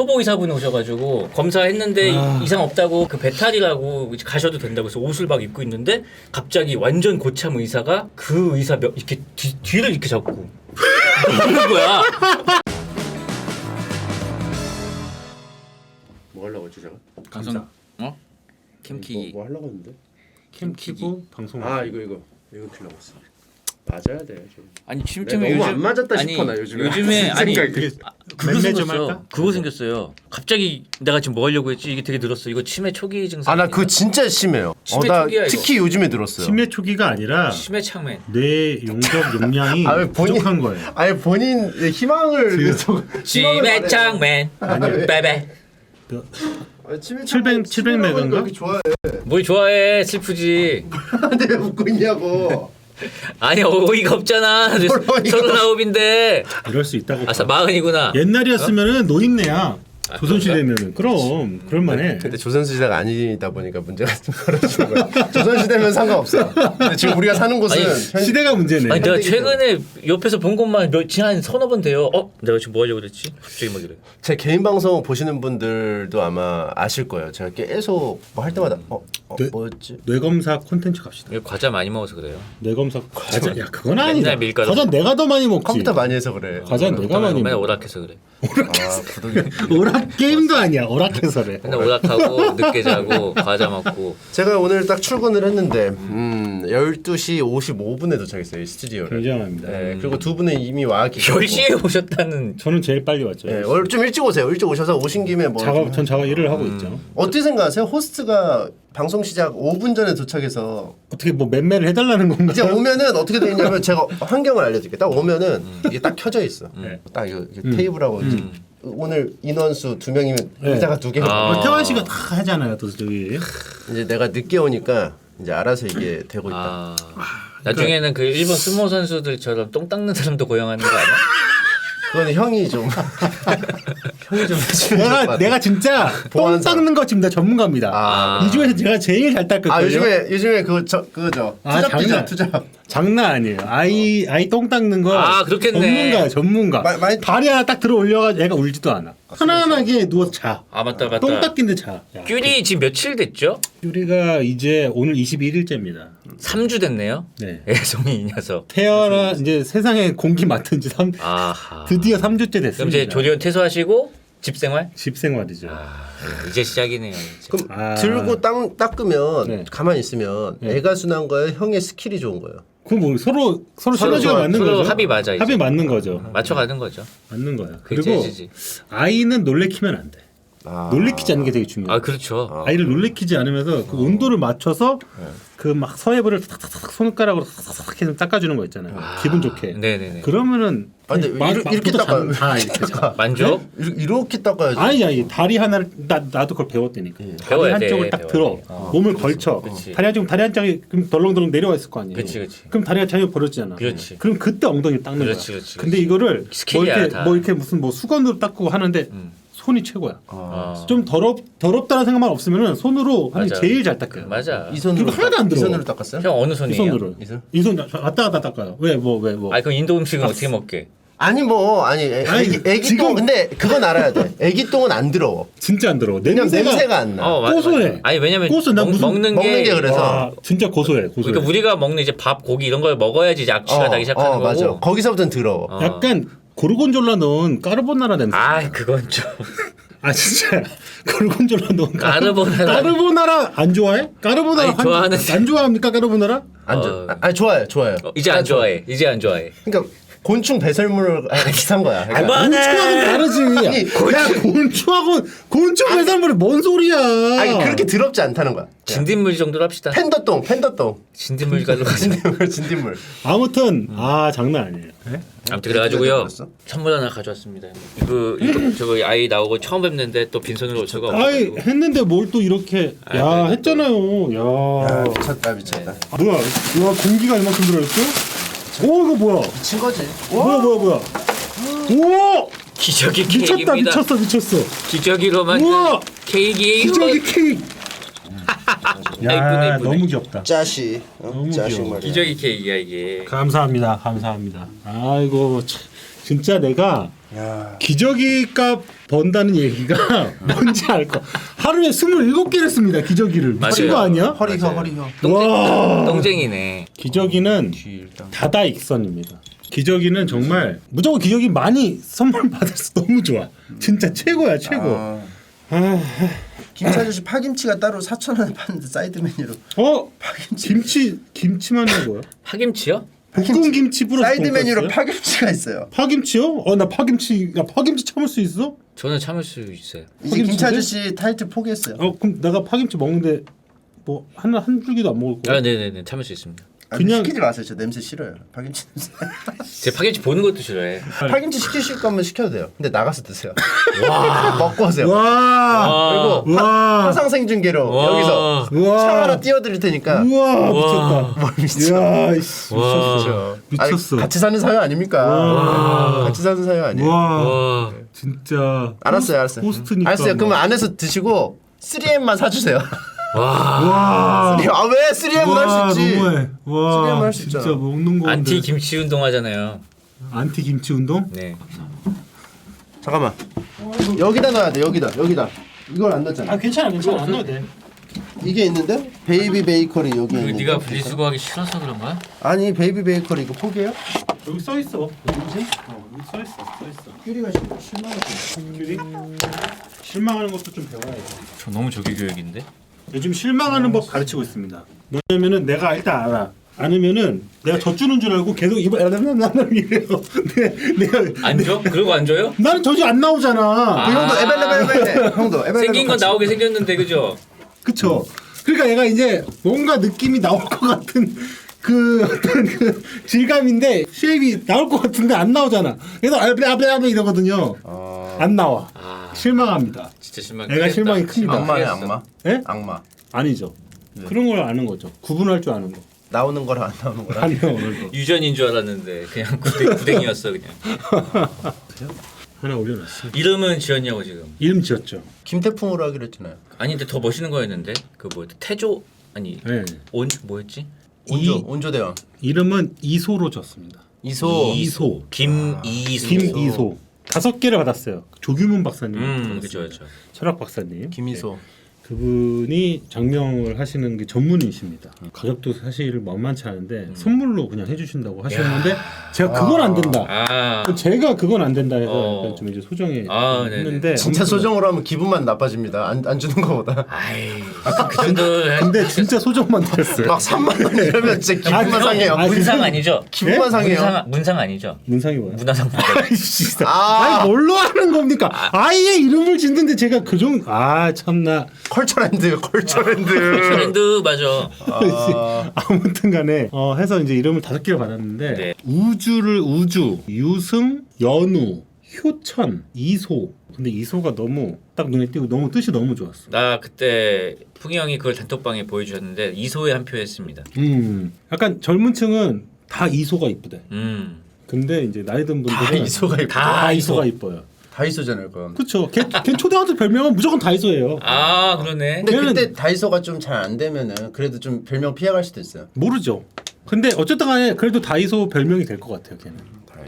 초보 의사분이 오셔가지고 검사했는데 이상 없다고 그 배탈이라고 가셔도 된다고 해서 옷을 막 입고 있는데 갑자기 완전 고참 의사가 그 의사 이렇게 뒤를 이렇게 잡고 그러는 거야. 뭐 하려고 했지 제가? 감사. 어? 캠키. 뭐 하려고 했는데? 캠 키고 방송. 아 이거 키려고 했어. 맞아야 돼. 좀. 아니 내가 침팀에 너무 안 맞았다 싶어 나 요즘에 아니 생각이. 그거 좀 생겼어. 할까? 그거 생겼어요. 갑자기 내가 지금 뭐 하려고 했지? 이게 되게 늘었어. 이거 치매 초기 증상. 아 나 그거 진짜 심해요. 치매 나 초기야, 특히 요즘에 들었어요. 치매 초기가 아니라 치매 창맨. 뇌 용적 용량이 아, 왜 본인- 부족한 거예요. 아니 본인의 희망을 치매 창맨. 베베. 그 700 메가인가? 이렇게 좋아해. 뭘 좋아해? 슬프지. 근데 왜 웃고 있냐고. 아니 어이가 없잖아. 서른아홉인데. 이럴 수 있다고. 아싸 마흔이구나. 옛날이었으면은 노인네야. 조선시대면은 그럼 그럴만해. 근데 조선시대가 아니다 보니까 문제가 좀 벌어지는 거야. 조선시대면 상관없어. 근데 지금 우리가 사는 곳은 아니, 시대가 문제네. 아니 내가 최근에 옆에서 본 것만 한 서너 번 돼요. 내가 지금 뭐 하려고 그랬지? 갑자기 막 이래. 제 개인 방송 보시는 분들도 아마 아실 거예요. 제가 계속 뭐 할 때마다 뭐였지? 뇌검사 콘텐츠 갑시다. 이거 과자 많이 먹어서 그래요. 뇌검사 과자. 야 그건 맨날 아니다. 밀가루. 과자 내가 더 많이 먹지. 컴퓨터 많이 해서 그래. 과자 내가 많이 맨날 먹어. 오락해서 그래. 오락 게임도 아니야. 오락해서래. 맨날 오락하고 늦게 자고 과자 먹고. 제가 오늘 딱 출근을 했는데 12시 55분에 도착했어요. 이 스튜디오를. 굉장합니다. 네, 그리고 두 분은 이미 와 계시고 10시에 오셨다는. 저는 제일 빨리 왔죠. 네, 좀 일찍 오세요. 일찍 오셔서 오신 김에 뭐 전 자가 일을 하고 있죠. 어떻게 생각하세요? 호스트가 방송 시작 5분 전에 도착해서 어떻게 뭐 맴매를 해달라는 건가요? 이제 오면은 어떻게 돼 있냐면 제가 환경을 알려드릴게요. 딱 오면은 이게 딱 켜져 있어. 딱 이거 테이블하고 이제 오늘 인원수 2명이면 네. 의자가 2개. 태환 씨가 다 하잖아요. 또 저기. 이제 내가 늦게 오니까 이제 알아서 이게 되고 있다. 나중에는 그 일본 스모 선수들처럼 똥 닦는 사람도 고용하는 거 아니야? 그거는 형이 좀 해주면 좋을 것 같아. 내가 진짜 똥 보안사. 닦는 거 지금 나 전문가입니다. 이 중에서 제가 제일 잘 닦을 거예요. 요즘에 그거죠. 투잡. 장난 아니에요. 아이 똥 닦는 거. 그렇겠네. 전문가. 다리 하나 딱 들어 올려가지고 애가 울지도 않아. 편안하게 누워서 자. 맞다. 똥 닦긴데 자. 귤이 지금 며칠 됐죠? 귤이가 이제 오늘 21일째입니다. 3주 됐네요. 네. 애송이 이 녀석. 태어나 이제 세상에 공기 맡은 지 드디어 3주째 됐습니다. 그럼 이제 조리원 퇴소하시고 집생활? 집생활이죠. 이제 시작이네요. 이제. 그럼 들고 닦으면 네. 가만히 있으면 애가 순한 거예요? 형의 스킬이 좋은 거예요? 그럼 뭐 서로 시너지가 맞는 서로 거죠. 합이 맞아. 이제. 합이 맞는 거죠. 맞춰가는 거죠. 맞는 거야. 그게 그리고 재즈지. 아이는 놀래키면 안 돼. 놀래키지 않는 게 되게 중요해. 그렇죠. 아이를 놀래키지 않으면서 그 온도를 맞춰서 그 막 서해부를 탁탁탁 손가락으로 탁탁탁 해서 닦아주는 거 있잖아요. 기분 좋게. 네네네. 그러면은 근데 이렇게 닦아요. 이렇게 자. 만족? 이렇게 닦아야지. 아니 다리 하나를 나도 그걸 배웠다니까. 다리 배워야 돼, 한쪽을 딱 들어 몸을 걸쳐. 그치. 다리 한쪽이 그럼 덜렁덜렁 내려와 있을 거 아니에요. 그치. 그럼 다리가 자유 벌어지잖아. 그렇지. 그럼 그때 엉덩이 닦는 그렇지, 거야. 그렇지, 근데 이거를 스킬이야, 다. 뭐 이렇게 무슨 뭐 수건으로 닦고 하는데 손이 최고야. 좀 더럽다는 생각만 없으면은 손으로 하는 게 맞아. 제일 잘 닦아요. 맞아. 이 손으로 그리고 하나도 안 들어. 이 손으로 닦았어요? 형 어느 이 손이에요? 손으로. 이 손 왔다 갔다 닦아요. 왜 뭐. 그럼 인도 음식은 어떻게 먹게? 아니 애기 똥 근데 그건 알아야 돼. 애기 똥은 안 더러워. 진짜 안 들어. 냄새가 안 나. 고소해. 아니 왜냐면 난 무슨 먹는 게 그래서. 와, 진짜 고소해. 그러니까 우리가 먹는 이제 밥, 고기 이런 걸 먹어야지 이제 악취가 나기 시작하는 거고. 맞아. 거기서부터는 더러워. 약간 고르곤졸라 넣은 까르보나라 냄새. 그건 좀. 진짜 고르곤졸라 넣은 까르보나라 안 좋아해? 까르보나라 아니, 좋아하는데. 안 좋아합니까 까르보나라? 아니 좋아요. 이제 안 좋아해. 이제 안 좋아해. 그러니까 곤충 배설물을 비슷한 거야. 그러니까. 곤충하고는 다르지. 곤충 배설물이 뭔 소리야? 아니 그렇게 더럽지 않다는 거야. 진딧물 정도로 합시다. 팬더똥. 진딧물 갈로 가자. 진딧물. 아무튼 장난 아니에요. 아무튼 그래가지고요. 선물 하나 가져왔습니다. 저거 아이 나오고 처음 뵙는데 또 빈손으로 올 수가 없어요. 했는데 뭘 또 이렇게 했잖아요. 야, 미쳤다. 뭐야 공기가 이만큼 들어있어? 오 이거 뭐야? 미친 거지. 뭐야? 오! 기저귀 케이크입니다. 미쳤어. 기저귀로 만든 우와! 케이크예요. 기저귀 케이크. 이쁘네. 너무 귀엽다. 짜시. 짜식 귀여워. 말이야. 기저귀 케이크야 이게. 감사합니다. 아이고 진짜 내가 야. 기저귀값 번다는 얘기가 뭔지 알 거. 하루에 27개를 씁니다. 기저귀를. 미친 맞아요. 거 아니야? 허리혀. 와. 똥쟁이네. 기저귀는 다다익선입니다. 기저귀는 정말 무조건 기저귀 많이 선물 받아서 너무 좋아. 진짜 최고야 최고. 아. 김치 아저씨 파김치가 따로 4,000원에 파는데 사이드 메뉴로. 김치만 한 거야? 파김치요? 볶음 김치 플러스 사이드 메뉴로 돈가스야? 파김치가 있어요. 파김치요? 나 파김치 참을 수 있어? 저는 참을 수 있어요. 이제 김치 파김치인데? 아저씨 타이틀 포기했어요. 그럼 내가 파김치 먹는데 뭐 한 줄기도 안 먹을 거야? 아, 네네네, 참을 수 있습니다. 그냥- 시키지 마세요. 저 냄새 싫어요. 파김치 냄새. 제 파김치 보는 것도 싫어해. 파김치 시키실 거면 시켜도 돼요. 근데 나가서 드세요. 먹고 오세요. 와. 그리고 와. 화상 생중계로 와. 여기서 우와. 창 하나 띄워드릴 테니까. 우와 미쳤다. 뭘 미쳐. 이야, 이씨, 와. 미쳤어. 미쳤어. 아니, 같이 사는 사유 아닙니까? 와. 같이 사는 사유 아니에요. 와. 와. 진짜. 알았어요. 호스트니까. 알았어요. 뭐. 그러면 안에서 드시고 3M만 사주세요. 와. 와. 아 왜 3M은 할 수 있지? 너무해. 와. 3M 할수 진짜 있잖아. 먹는 거. 안티 김치 운동 하잖아요. 안티 김치 운동? 네. 잠깐만. 여기다 넣어야 돼. 여기다. 이걸 안 넣었잖아. 괜찮아 안 넣어도 돼. 이게 있는데 베이비 베이커리 여기 그 있는데. 네가 분리수거하기 싫어서 그런 거야? 아니 베이비 베이커리 이거 포기해요? 여기 써 있어. 뭐지? 여기 써 있어. 큐리가 실망했어. 큐리? 실망하는 것도 좀 배워야지. 저 너무 조기 교육인데. 요즘 실망하는 법 가르치고 있습니다. 왜냐면은 내가 일단 알아. 않으면은 내가 젖주는 줄 알고 계속 입을 이래요. 내가 안 줘? 그러고 안 줘요? 나는 젖이 안 나오잖아. 그 형도 에벨레벨 형도 에벨레벨 생긴 건 나오게 생겼는데 그죠? 그쵸? 그러니까 얘가 이제 뭔가 느낌이 나올 것 같은 그 어떤 그 질감인데 쉐입이 나올 것 같은데 안 나오잖아. 그래서 아블라블라 이러거든요. 안 나와. 실망합니다. 진짜 실망. 내가 실망이 큽니다. 악마네 악마. 예? 악마. 아니죠. 그런 걸 아는 거죠. 구분할 줄 아는 거. 나오는 거랑 안 나오는 거랑. 아니요 오늘도. 유전인 줄 알았는데 그냥 구댕이였어 그냥. 하나 올려놨어. 이름은 지었냐고 지금. 이름 지었죠. 김태풍으로 하기로 했잖아요. 아니 근데 더 멋있는 거였는데 그 뭐 태조 아니 네. 온 뭐였지? 온조대왕. 이름은 이소로 졌습니다. 이소. 이소. 김이수. 김이소. 5개를 받았어요. 조규문 박사님. 그죠 그죠. 철학 박사님. 김이소. 그분이 장명을 하시는 게 전문이십니다. 가격도 사실 만만치 않은데 선물로 그냥 해주신다고 하셨는데 제가 그건 안 된다. 아. 제가 그건 안 된다 해서 어. 약간 좀 이제 소정에 아, 네네. 했는데 진짜 아무튼 소정으로 하면 기분만 나빠집니다. 안 주는 거보다. 아이 그 정도. 근데 진짜 소정만 드렸어요. 막 3만 원 이러면 진짜 기분만 상해요. 아, 문상 아니죠? 기분만 상해요. 문상 아니죠? 문상이 뭐야? 문화상품. 아이씨, 아. 아니 뭘로 하는 겁니까? 아예 이름을 짓는데 제가 그 정도 참나. 컬처랜드. 트렌드 맞아. 아무튼간에 해서 이제 이름을 5개를 받았는데 네. 우주, 유승, 연우, 효천, 이소. 근데 이소가 너무 딱 눈에 띄고 너무 뜻이 너무 좋았어. 나 그때 풍이 형이 그걸 단톡방에 보여주셨는데 이소에 한 표 했습니다. 약간 젊은층은 다 이소가 이쁘대. 근데 이제 나이 든 분들은 다 이소가 이뻐. 다 이소가 이뻐요. 다이소잖아요, 그럼. 그렇죠. 걔 초등학교 별명은 무조건 다이소예요. 아 그러네. 근데 걔는- 그때 다이소가 좀 잘 안 되면은 그래도 좀 별명 피해갈 수도 있어요. 모르죠. 근데 어쨌든 간에 그래도 다이소 별명이 될 것 같아요. 걔는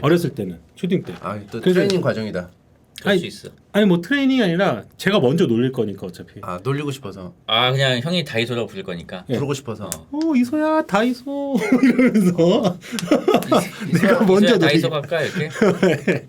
어렸을 때는 초딩 때. 아, 또 그래서- 트레이닝 과정이다. 그럴 수 있어. 아니 뭐 트레이닝이 아니라 제가 먼저 놀릴 거니까 어차피. 아, 놀리고 싶어서. 아 그냥 형이 다이소라고 부를 거니까. 예. 부르고 싶어서. 이소야 다이소 이러면서 내가 먼저 이소야 놀리. 다이소 갈까 이렇게.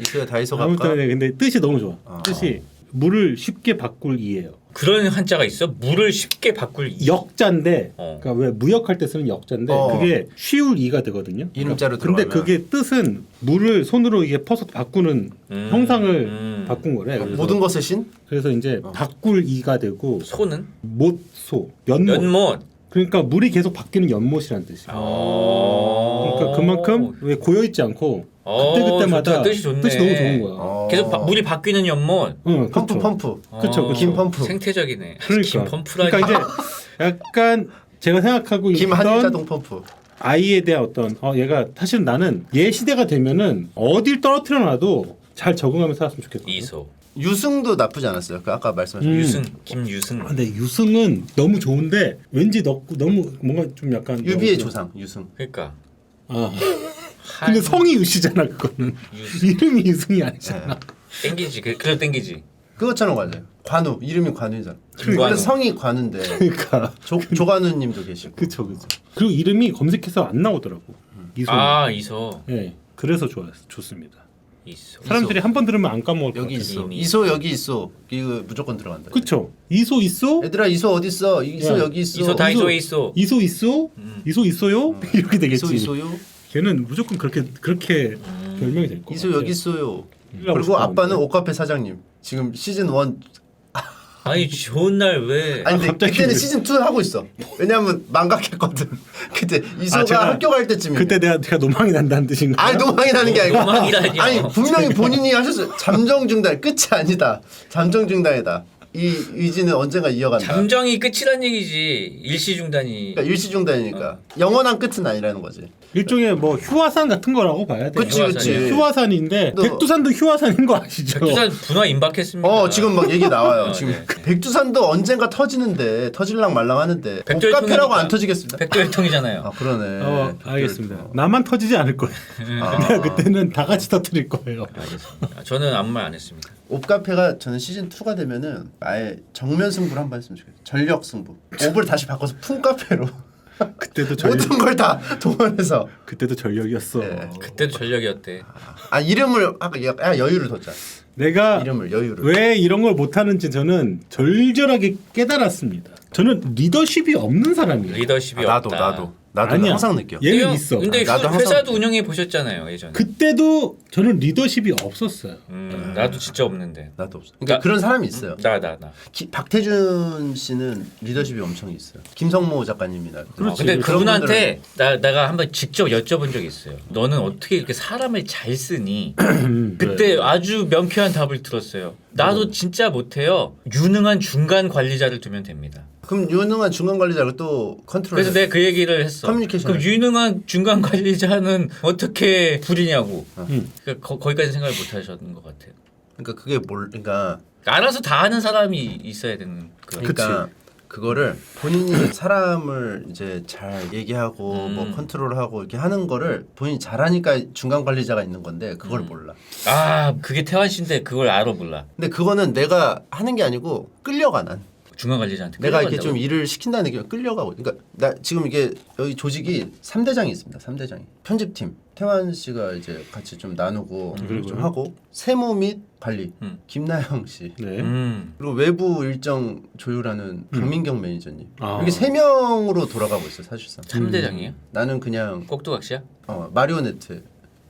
이소야 다이소 갈까? 아무튼 근데 뜻이 너무 좋아. 뜻이 물을 쉽게 바꿀 이에요. 그런 한자가 있어? 물을 쉽게 바꿀 이. 역자인데, 어. 그러니까 왜 무역할 때 쓰는 역자인데 그게 쉬울 이가 되거든요. 이름자로 근데 들어가면. 그게 뜻은 물을 손으로 이게 퍼서 바꾸는 형상을 바꾼 거래. 그래서, 모든 것의 신? 그래서 이제 바꿀 이가 되고 소는? 못소 연못. 연못. 그러니까 물이 계속 바뀌는 연못이라는 뜻이야. 그러니까 그만큼 왜 고여 있지 않고 그때 그때마다 좋다. 뜻이 좋네. 뜻이 너무 좋은 거야. 계속 물이 바뀌는 연못. 응, 펌프 그렇죠. 펌프. 그쵸, 그쵸. 김 펌프. 생태적이네. 그러니까. 김 펌프라니. 그러니까 이제 약간 제가 생각하고 김 있던 한일자동 펌프. 아이에 대한 어떤 얘가 사실은 나는 얘 시대가 되면은 어딜 떨어뜨려 놔도 잘 적응하면서 살았으면 좋겠어. 이소. 유승도 나쁘지 않았어요. 그 아까 말씀하신 유승. 김유승. 근데 유승은 너무 좋은데 왠지 너무 뭔가 좀 약간 유비의 너무 조상 유승. 그러니까. 아 근데 성이 유씨잖아 그거는. 이름이 유승이 아니잖아. 땡기지. 그래도 땡기지. 그것처럼 맞아요. 관우 이름이 관우잖아. 김관우. 원래 성이 관우인데 그러니까 조관우님도 계시고. 그쵸. 그리고 이름이 검색해서 안 나오더라고. 이소. 아 이소. 예. 그래서 좋습니다. 이소. 사람들이 한 번 들으면 안 까먹을 것 여기 같아요. 있어. 이미. 이소 여기 있어. 이거 무조건 들어간다. 그쵸. 이소 있어? 얘들아 이소 어디 있어? 이소 야, 여기 있어. 이소 다이소에 있어. 이소 있어? 이소 있어요? 이렇게 되겠지. 이소 있어요? 걔는 무조건 그렇게 별명이 될 거야. 이소 여기 있어요. 이러고 그리고 싶어, 아빠는 근데. 옷카페 사장님. 지금 시즌 1 아니 좋은 날 왜? 아니 근데 갑자기 그때는 왜? 시즌 2 하고 있어. 왜냐면 망각했거든. 그때 이소가 제가 학교 갈 때쯤이야. 그때 내가 노망이 난다는 뜻인가? 아니 노망이 나는 게 아니고 노망이라뇨. 아니 분명히 본인이 하셨어요. 잠정 중단 끝이 아니다. 잠정 중단이다. 이 의지는 언젠가 이어간다. 잠정이 끝이란 얘기지. 일시 중단이. 그러니까 일시 중단이니까 영원한 끝은 아니라는 거지. 일종의 뭐 휴화산 같은 거라고 봐야 돼. 그치 그치. 휴화산인데 너- 백두산도 휴화산인 거 아시죠? 백두산 분화 임박했습니다. 지금 막 얘기 나와요. 지금 네. 백두산도 언젠가 터지는데 터질랑 말랑 하는데 백두혈통이니까. 옷카페라고 안 터지겠습니다. 백두혈통이잖아요. 아 그러네. 알겠습니다. 나만 터지지 않을 거예요. 내가 그때는 다 같이 터뜨릴 거예요. 알겠습니다. 저는 아무 말 안 했습니다. 옷카페가 저는 시즌 2가 되면은 아예 정면 승부를 한번 했으면 좋겠어요. 전력 승부. 옷을 다시 바꿔서 품카페로 그때도 모든 걸 다 동원해서. 그때도 전력이었어. 네. 그때도 전력이었대. 아 이름을 아까 여유를 뒀자. 내가 이름을 여유를. 왜 이런 걸 못하는지 저는 절절하게 깨달았습니다. 저는 리더십이 없는 사람이에요. 리더십이 나도 없다. 나도 아니야. 항상 느껴. 얘는 근데요, 있어. 근데 나도 항상 회사도 느껴. 운영해 보셨잖아요 예전에. 그때도 저는 리더십이 없었어요. 나도 진짜 없는데. 나도 없어. 그러니까 그런 사람이 있어요. 나. 박태준 씨는 리더십이 엄청 있어요. 김성모 작가님이나. 그렇지. 근데 그런 그분한테 내가 한번 직접 여쭤본 적이 있어요. 너는 어떻게 이렇게 사람을 잘 쓰니? 그때 아주 명쾌한 답을 들었어요. 나도 진짜 못해요. 유능한 중간 관리자를 두면 됩니다. 그럼 유능한 중간 관리자를 또 컨트롤. 그래서 내가 그 얘기를 했어. 커뮤니케이션. 그럼 유능한 중간 관리자는 어떻게 부리냐고. 그러니까 거기까지 생각을 못 하셨는 것 같아요. 그러니까 그게 그러니까 알아서 다 하는 사람이 있어야 되는 그. 그러니까 그거를 본인이 사람을 이제 잘 얘기하고 뭐 컨트롤하고 이렇게 하는 거를 본인이 잘하니까 중간 관리자가 있는 건데 그걸 몰라. 아 그게 태환 씨인데 그걸 알아 몰라. 근데 그거는 내가 하는 게 아니고 끌려가 난. 중간 관리자한테. 내가 이렇게 끌려간다고? 좀 일을 시킨다는 게 끌려가고. 그러니까 나 지금 이게 여기 조직이 3대장이 있습니다. 3대장이. 편집팀 태환 씨가 이제 같이 좀 나누고 좀 하고 세무 및 관리 김나영 씨. 네. 그리고 외부 일정 조율하는 강민경 매니저님. 아. 이렇게 3명으로 돌아가고 있어 사실상. 3대장이에요? 나는 그냥 꼭두각시야? 마리오네트.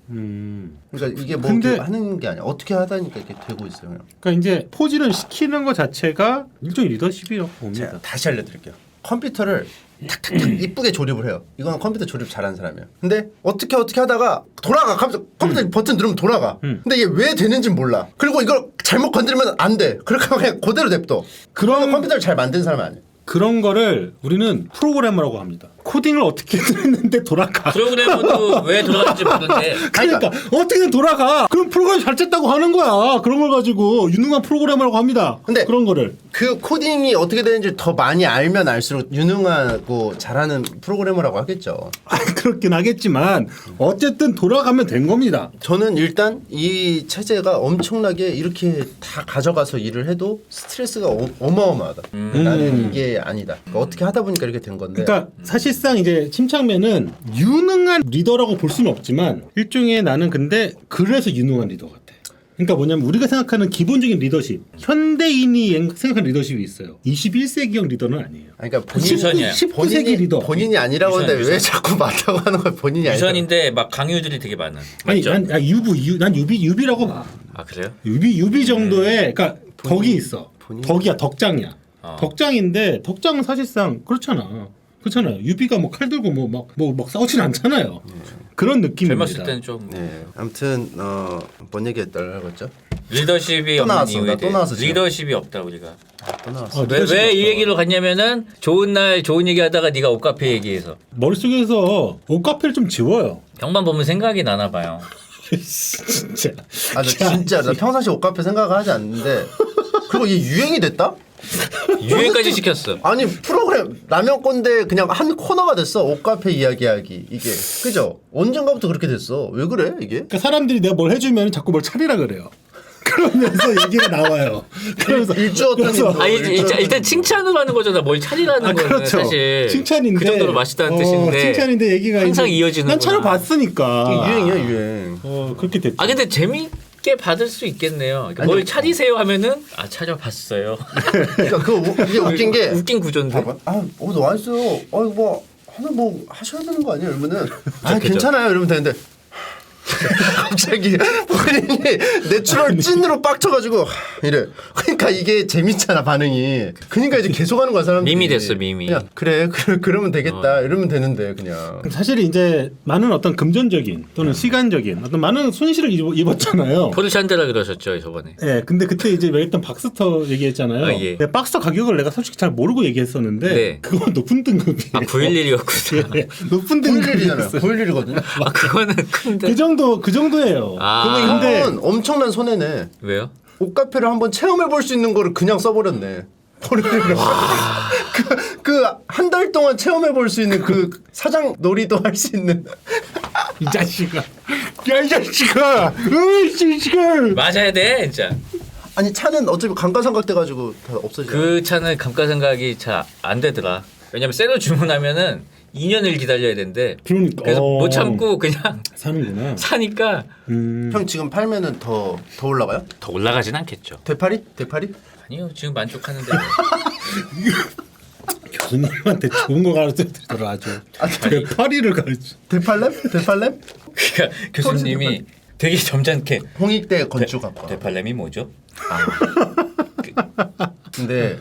그러니까 이게 뭐 근데- 이렇게 하는 게 아니야. 어떻게 하다니까 이렇게 되고 있어요. 그냥. 그러니까 이제 포진을 시키는 것 자체가 일종의 리더십이라고 봅니다. 제가 다시 알려드릴게요. 컴퓨터를 탁탁탁 이쁘게 조립을 해요. 이건 컴퓨터 조립 잘하는 사람이에요. 근데 어떻게 하다가 돌아가. 컴퓨터 버튼 누르면 돌아가. 근데 이게 왜 되는지 몰라. 그리고 이걸 잘못 건드리면 안 돼. 그렇게 하면 그냥 그대로 냅둬. 그런 컴퓨터를 잘 만든 사람은 아니에요. 그런 거를 우리는 프로그래머라고 합니다. 코딩을 어떻게든 했는데 돌아가. 프로그래머도 왜 돌아갈지 모르는데 그러니까 어떻게든 돌아가. 그럼 프로그램 잘 짰다고 하는 거야. 그런 걸 가지고 유능한 프로그래머라고 합니다. 근데 그런 거를 그 코딩이 어떻게 되는지 더 많이 알면 알수록 유능하고 잘하는 프로그래머라고 하겠죠. 그렇긴 하겠지만 어쨌든 돌아가면 된 겁니다. 저는 일단 이 체제가 엄청나게 이렇게 다 가져가서 일을 해도 스트레스가 어마어마하다. 나는 이게 아니다. 그러니까 어떻게 하다 보니까 이렇게 된 건데. 그러니까 사실상 이제 침착맨은 유능한 리더라고 볼 수는 없지만 일종의 나는 근데 그래서 유능한 리더 같아. 그러니까 뭐냐면 우리가 생각하는 기본적인 리더십, 현대인이 생각하는 리더십이 있어요. 21세기형 리더는 아니에요. 그러니까 유선이야. 19세기 리더. 본인이 아니라고 유선, 하는데 왜 유선. 자꾸 맞다고 하는 거야? 본인이 아니라. 유선인데 막 강요들이 되게 많아. 아니 맞죠? 난 유비라고 봐. 아 그래요? 유비 정도의 그러니까 덕이 있어. 본인? 덕이야 덕장이야. 어. 덕장인데 덕장은 사실상 그렇잖아요. 유비가 뭐 칼 들고 막 싸우진 않잖아요. 그런 느낌입니다. 젊었을 때는 좀 네. 아무튼 뭔 얘기했다고 했죠? 리더십이 또 없는 나왔어. 이유에 나또 대해 나왔어, 지금. 리더십이 없다 우리가. 또 나왔어. 왜 이 얘기를 갔냐면은 좋은 날 좋은 얘기하다가 네가 옷카페 얘기해서 머릿속에서 옷카페를 좀 지워요. 형만 보면 생각이 나나 봐요. 진짜. 나 진짜 나 평상시 옷카페 생각을 하지 않는데 그리고 이게 유행이 됐다? 유행까지 시켰어. 아니 프로그램 라면 꼰대 그냥 한 코너가 됐어. 옷카페 이야기하기 이게 그죠? 언젠가부터 그렇게 됐어. 왜 그래 이게? 그러니까 사람들이 내가 뭘 해주면 자꾸 뭘 차리라 그래요. 그러면서 얘기가 나와요. 그러면서 일주어떤 아니 일단 칭찬으로 하는 거잖아. 뭘 차리라는 거는 그렇죠. 사실 칭찬인데 그 정도로 맛있다는 뜻인데 칭찬인데 얘기가 항상 이제 이어지는. 난 차려봤으니까. 유행이야 유행. 그렇게 됐죠. 아 근데 재밌게 받을 수 있겠네요. 그러니까 뭘 차리세요 하면은 아 차려봤어요. 그러니까 이게 웃긴 게 웃긴 구조인데. 아옷 와있어요. 뭐 하나 뭐 하셔야 되는 거 아니에요? 이러면은 아 괜찮아요 이러면 되는데 갑자기 본인이 내추럴 찐으로 빡쳐가지고 이래. 그러니까 이게 재밌잖아 반응이. 그러니까 이제 계속하는 거야 사람들이. 밈이 됐어 밈이. 그냥 그래 그러면 되겠다 이러면 되는데 그냥. 사실 이제 많은 어떤 금전적인 또는 시간적인 어떤 많은 손실을 입었잖아요. 포르샨데라 그러셨죠 저번에. 네, 근데 그때 이제 얘기했던 박스터 얘기했잖아요. 아, 예. 근데 박스터 가격을 내가 솔직히 잘 모르고 얘기했었는데 네. 그건 높은 등급이에요. 아 911이었구나. 예, 높은 911이잖아요. 등급이었어요. 911이거든요. 아 그거는 큰데. 그 정도예요. 아 그러면 근데- 형은 엄청난 손해네. 왜요? 옷카페를 한번 체험해 볼 수 있는 거를 그냥 써버렸네. 그 한 달 동안 체험해 볼 수 있는 그 사장 놀이도 할 수 있는. 이 자식아, 야 이 자식아, 이 자식아. 맞아야 돼 진짜. 아니 차는 어차피 감가상각 돼가지고 다 없어져. 그 차는 감가상각이 잘 안 되더라. 왜냐면 새로 주문하면은 2년을 기다려야 된대. 그러니까. 그래서 못 참고 그냥 사는구나. 사니까 형 지금 팔면은 더 올라가요? 더 올라가진 않겠죠. 되팔이? 되팔이? 아니요 지금 만족하는데. 교수님한테 좋은 거 가르쳐 드리더라 아주. 파리를 가르쳐. 되팔렘? 되팔렘? 그러니까 교수님이 되게 점잖게 홍익대 건축학과. 데팔렘이 뭐죠? 근데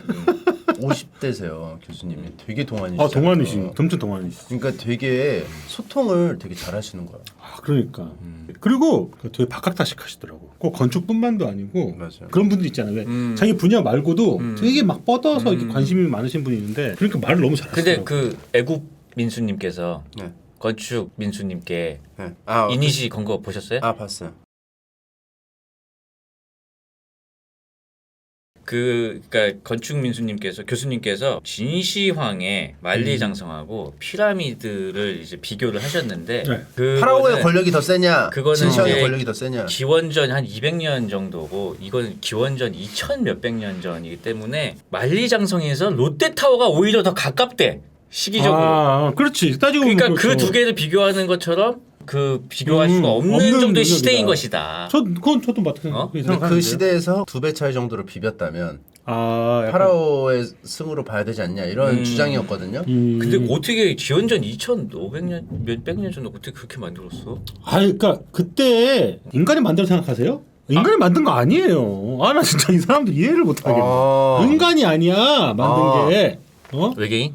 50대세요 교수님이. 되게 동안이시죠. 아 동안이신, 점점 동안이신. 그러니까 되게 소통을 되게 잘하시는 거야. 아 그러니까. 그리고 되게 박학다식 하시더라고. 꼭 건축뿐만도 아니고 맞아요. 그런 분들 있잖아요. 왜 자기 분야 말고도 되게 막 뻗어서 이렇게 관심이 많으신 분이 있는데 그러니까 말을 너무 근데 잘하시더라고. 그 애국 민수님께서 네. 건축 민수님께 네. 이니시 건 거 보셨어요? 봤어요. 그러니까 건축 민수님께서 교수님께서 진시황의 만리장성하고 피라미드를 이제 비교를 하셨는데 네. 그거는 파라오의 권력이 더 세냐? 그거는 진시황의 이제 권력이 더 세냐? 기원전 한 200년 정도고 이건 기원전 2000 몇백 년 전이기 때문에 만리장성에서 롯데타워가 오히려 더 가깝대 시기적으로. 그렇지. 따지고 보면 그러니까 그 그렇죠. 두 개를 비교하는 것처럼 그 비교할 수가 없는 없는 정도의 능력이다. 시대인 것이다. 그건 저도 마찬가지. 어? 근데 그 시대에서 2배 차이 정도로 비볐다면 약간- 파라오의 승으로 봐야 되지 않냐 이런 주장이었거든요. 근데 어떻게 기원전 2,500년 몇백 년 전에 어떻게 그렇게 만들었어? 그러니까 그때 인간이 만들어 생각하세요? 인간이 만든 거 아니에요. 나 진짜 이 사람들 이해를 못 하겠네. 인간이 아니야 만든 게. 외계인?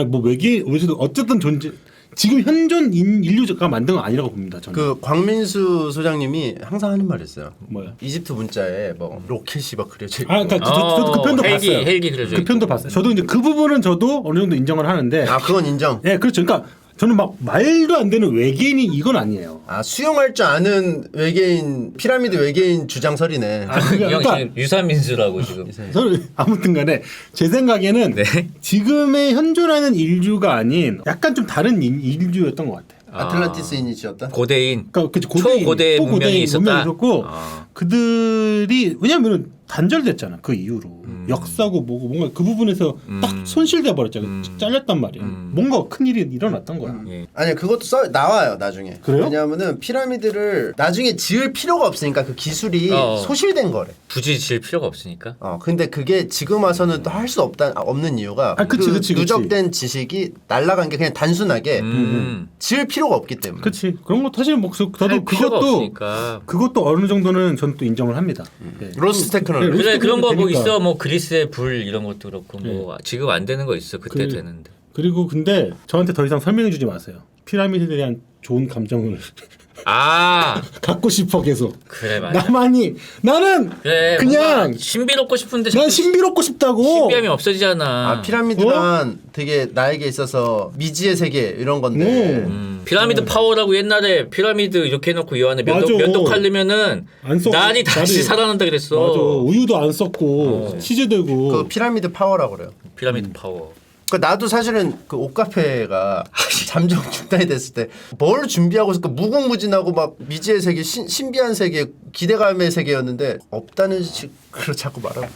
뭐 외계인 어쨌든 존재. 지금 현존 인류가 만든 건 아니라고 봅니다. 저는. 그 광민수 소장님이 항상 하는 말이 있어요. 뭐야? 이집트 문자에 뭐 로켓이 막 그려져 있고. 그러니까 저도 그 편도 헬기, 봤어요. 헬기 그려져 그 편도 있고. 봤어요. 저도 이제 그 부분은 저도 어느 정도 인정을 하는데. 그건 인정. 네, 그렇죠. 그러니까 저는 막 말도 안 되는 외계인이 이건 아니에요. 수용할 줄 아는 외계인 피라미드 외계인 주장설이네. 형 그러니까- 지금 유산민수라고 지금. 저는 아무튼간에 제 생각에는 네. 지금의 현존하는 인류가 아닌 약간 좀 다른 인류였던 것 같아요. 아틀란티스인이시였다. 고대인. 그러니까 초고대 문명이 있었다? 있었고 아. 그들이 왜냐하면 단절됐잖아 그 이후로 역사고 뭐고 뭔가 그 부분에서 딱 손실돼 버렸잖아. 잘렸단 말이야. 뭔가 큰 일이 일어났던 거야. 예. 아니 그것도 나와요 나중에. 그래요? 왜냐하면은 피라미드를 나중에 지을 필요가 없으니까 그 기술이 소실된 거래. 굳이 질 필요가 없으니까. 근데 그게 지금 와서는 또 할 수 없는 이유가 그치. 누적된 지식이 날라간 게 그냥 단순하게 지을 필요가 없기 때문에. 그렇지. 그런 것도 사실 뭐 저도 할 필요가 그것도 없으니까. 그것도 어느 정도는 저는 또 인정을 합니다. 네. 로스트 테크놀로지. 네, 그래 그런 거 뭐 되니까. 있어 뭐 그리스의 불 이런 것도 그렇고 뭐 지금 안 되는 거 있어 그때 되는데. 그리고 근데 저한테 더 이상 설명해 주지 마세요. 피라미드에 대한 좋은 감정을 갖고 싶어 계속. 그래 맞아. 나는 그래 그냥 뭔가 신비롭고 싶은데 난 자꾸 신비롭고 싶다고. 신비함이 없어지잖아. 피라미드란 되게 나에게 있어서 미지의 세계 이런 건데 피라미드 파워라고 옛날에 피라미드 이렇게 해놓고 이 안에 맞아. 면도칼리면은 안 써. 날이 다시 날이- 살아난다 그랬어. 맞아. 우유도 안 썼고 치즈 되고. 그 피라미드 파워라고 그래요. 피라미드 파워. 그 나도 사실은 그 옷카페가 잠정 중단이 됐을 때 뭘 준비하고 있을까 무궁무진하고 막 미지의 세계 신비한 세계 기대감의 세계였는데 없다는 식으로 자꾸 말하고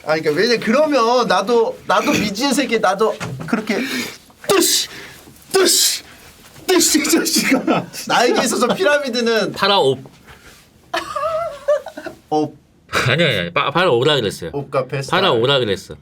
아 그러니까 왜냐 그러면 나도 미지의 세계 나도 그렇게 뜨시 자식아 나에게 있어서 피라미드는 파라옵. 아니야. 파라오라 그랬어요. 옷카페 파라오라 그랬어.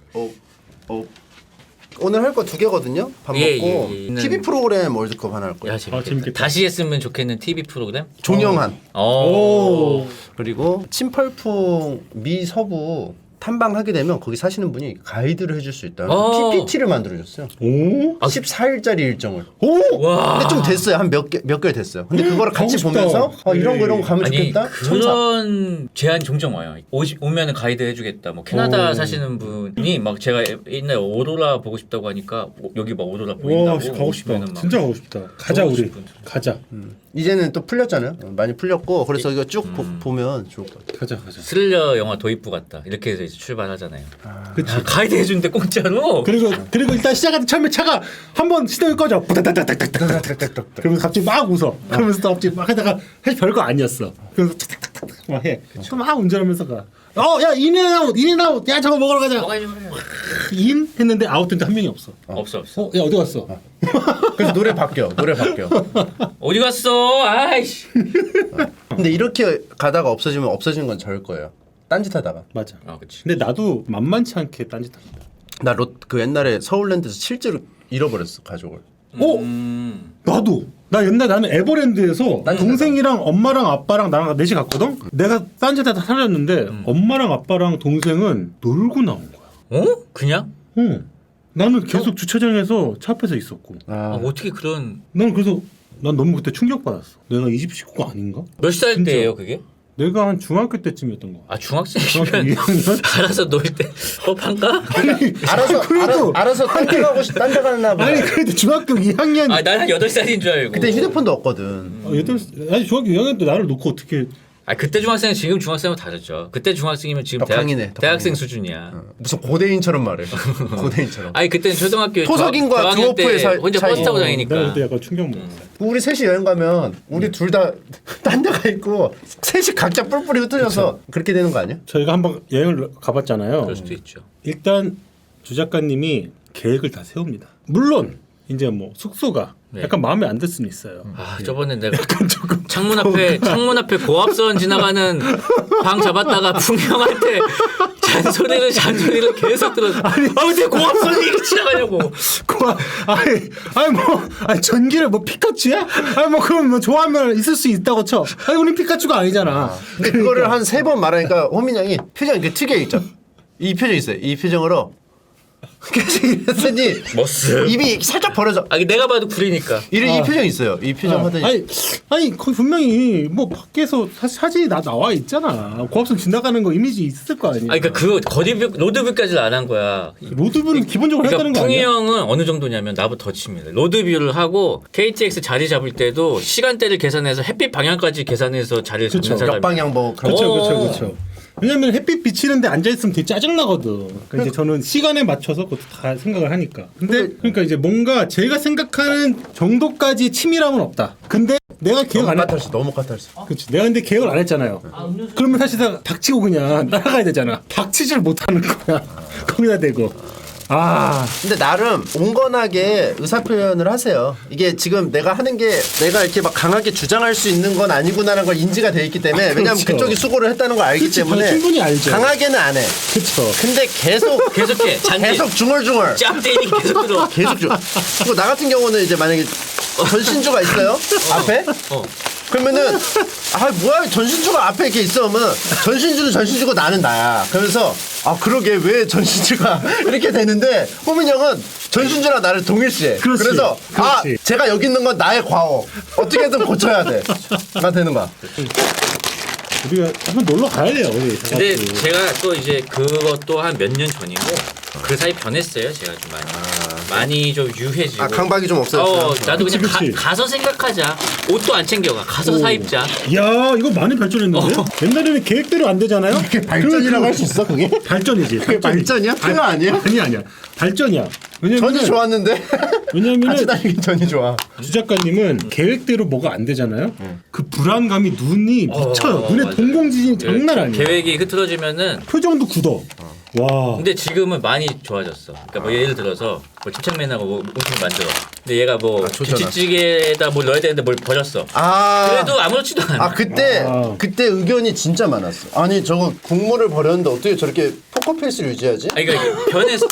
오늘 할 거 2개거든요. 밥 예, 먹고 예, 예. TV 프로그램 월드컵 하나 할 거예요. 야 재밌겠다. 재밌겠다. 다시 했으면 좋겠는 TV 프로그램. 종영한 오. 그리고 침펄풍 미 서부 탐방하게 되면 거기 사시는 분이 가이드를 해줄 수 있다. PPT를 만들어줬어요. 오? 14일짜리 일정을. 오? 와. 근데 좀 됐어요. 한 몇 개월 됐어요. 근데 그거를 같이 가고 싶다. 보면서 이런 거 가면 아니 좋겠다. 그런 제안이 종종 와요. 오면은 가이드 해주겠다. 뭐 캐나다 오. 사시는 분이 막 제가 옛날에 오로라 보고 싶다고 하니까 여기 막 오로라 보인다고. 와, 가고 싶다. 오면은 막 진짜 가고 싶다. 가자 가고 우리. 싶은. 가자. 이제는 또 풀렸잖아요. 많이 풀렸고 그래서 이거 쭉 보면 좋을 것 같아요. 가자. 스릴러 영화 도입부 같다. 이렇게 해서 이제 출발하잖아요. 그치. 야, 가이드 해주는데 공짜로. 그리고 일단 시작할 때 처음에 차가 한번 시동을 꺼져. 부다다다닥닥닥닥닥닥. 그러면서 갑자기 막 웃어. 그러면서 또 갑자기 막 하다가 사실 별거 아니었어. 그래서 탁탁탁탁 막 해. 그럼 막 운전하면서 가. 야 인앤아웃. 야 저거 먹으러 가자. 인 했는데 아웃 했는데 한 명이 없어. 없어. 야 어디 갔어? 그래서 노래 바뀌어. 어디 갔어? 아이씨. 근데 이렇게 가다가 없어지면 없어지는 건 저일 거예요. 딴짓하다가. 맞아. 아 그렇지. 근데 나도 만만치 않게 딴짓합니다. 나 그 옛날에 서울랜드에서 실제로 잃어버렸어 가족을. 나도. 나 옛날 나는 에버랜드에서 딴짓하다. 동생이랑 엄마랑 아빠랑 나랑 넷이 갔거든. 내가 딴짓하다 살았는데 엄마랑 아빠랑 동생은 놀고 나온 거야. 어? 그냥? 나는 계속 주차장에서 차 앞에서 있었고. 아, 어떻게 그런 난 그래서 난 너무 그때 충격받았어. 내가 이 집 식구가 아닌가? 몇 살 진짜. 때예요 그게? 내가 한 중학교 때쯤이었던 거. 아 중학교 중학생이면 2학년? 알아서 놀 때 법한가? 알아서 딴데 가는 나 보다. 아니 그래도 중학교 2학년. 아 난 한 8살인 줄 알고. 그때 휴대폰도 없거든. 아니 중학교 2학년 때 나를 놓고 어떻게? 아 그때 중학생은 지금 중학생은 다르죠. 그때 중학생이면 지금 덕강이네, 대학생 수준이야. 무슨 고대인처럼 말해. 고대인처럼. 아니 그때는 초등학교 토석인과 저학년 때 드워프의 혼자 차이. 버스 타고 다니니까. 내가 그때 약간 충격 먹었어. 우리 셋이 여행 가면 우리 둘 다 딴 데 가 있고 셋이 각자 뿔뿔이 흩어져서 그렇게 되는 거 아니야? 저희가 한번 여행을 가봤잖아요. 그럴 수도 있죠. 일단 주 작가님이 계획을 다 세웁니다. 물론 이제 뭐 숙소가 네. 약간 마음에 안 들 수는 있어요. 아 저번에 내가 약간 조금 창문 앞에 고압선 지나가는 방 잡았다가 풍경한테 잔소리를 계속 들었어. 왜 고압선이 이렇게 지나가냐고. 아니 전기를 뭐 피카츄야? 아니 뭐 그럼 뭐 좋아하면 있을 수 있다고 쳐. 아니 우리 피카츄가 아니잖아. 근데 그거를 한 3번 말하니까 호민 양이 표정이 이렇게 특이해 있죠. 이 표정 있어요. 이 표정으로 계속 이랬더니 머스. 입이 살짝 벌어져. 아 내가 봐도 구리니까. 이 표정 있어요. 이 표정 하더니 아니 거기 분명히 뭐 밖에서 사진이 나와 있잖아. 고압선 지나가는 거 이미지 있을 거 아니야. 아니 그러니까 그 거리뷰 로드뷰까지는 안 한 거야. 로드뷰는 기본적으로 했다는 거 풍이 아니야? 형은 어느 정도냐면 나보다 더 칩니다. 로드뷰를 하고 KTX 자리 잡을 때도 시간대를 계산해서 햇빛 방향까지 계산해서 자리를 그쵸. 잡는 사람이. 역방향 뭐 그런 그렇죠. 왜냐면 햇빛 비치는데 앉아 있으면 되게 짜증 나거든. 그러니까 이제 저는 시간에 맞춰서 그것도 다 생각을 하니까. 근데 그러니까 이제 뭔가 제가 생각하는 정도까지 치밀함은 없다. 근데 내가 기억 안 했. 너무 까탈스러워. 그렇지. 내가 근데 계획을 안 했잖아요. 그러면 사실 닥치고 그냥 따라가야 되잖아. 닥치질 못하는 거야. 거기다 대고. 근데 나름 온건하게 의사표현을 하세요. 이게 지금 내가 하는 게 내가 이렇게 막 강하게 주장할 수 있는 건 아니구나라는 걸 인지가 돼 있기 때문에 왜냐면 그렇죠. 그쪽이 수고를 했다는 걸 알기 그치, 때문에 충분히 알죠. 강하게는 안 해. 그렇죠. 근데 계속해. 잔디. 계속 중얼중얼 짭데이 계속 들어. 계속 중. 그리고 나 같은 경우는 이제 만약에 전신주가 있어요 앞에 그러면은 뭐야 전신주가 앞에 이렇게 있으면 전신주는 전신주고 나는 나야. 그러면서 그러게 왜 전신주가 이렇게 되는데 호민 형은 전신주랑 나를 동일시해. 그렇지. 그래서 그렇지. 제가 여기 있는 건 나의 과오. 어떻게든 고쳐야 돼. 가 되는 거야. 우리가 한번 놀러 가야 돼요. 우리. 근데 제가 또 이제 그것도 한 몇 년 전이고 그 사이 변했어요. 제가 좀 많이 좀 유해지고. 강박이 좀 없어졌어요. 나도 그냥 그치. 가서 생각하자. 옷도 안 챙겨가. 가서 사 입자. 야 이거 많이 발전했는데? 옛날에는 계획대로 안 되잖아요. 그게 발전이라고 할 수 있어 그게? 발전이지. 그게 발전이야? 그거 아니야? 아니야. 발전이야. 왜냐면 전이 좋았는데 왜냐면은 같이 다니긴 전이 좋아. 주 작가님은 계획대로 뭐가 안 되잖아요. 그 불안감이 눈이 미쳐요. 눈에 맞아요. 동공지진이 장난 아니야. 계획이 흐트러지면은. 표정도 굳어. 와. 근데 지금은 많이 좋아졌어. 그러니까 뭐 예를 들어서 뭐 침착맨하고 뭐 음식 만들어. 근데 얘가 뭐 좋잖아. 김치찌개에다 뭘 넣어야 되는데 뭘 버렸어. 그래도 아무렇지도 않아. 그때 의견이 진짜 많았어. 아니 저거 국물을 버렸는데 어떻게 저렇게 포커페이스를 유지하지? 아니, 그러니까 변했어.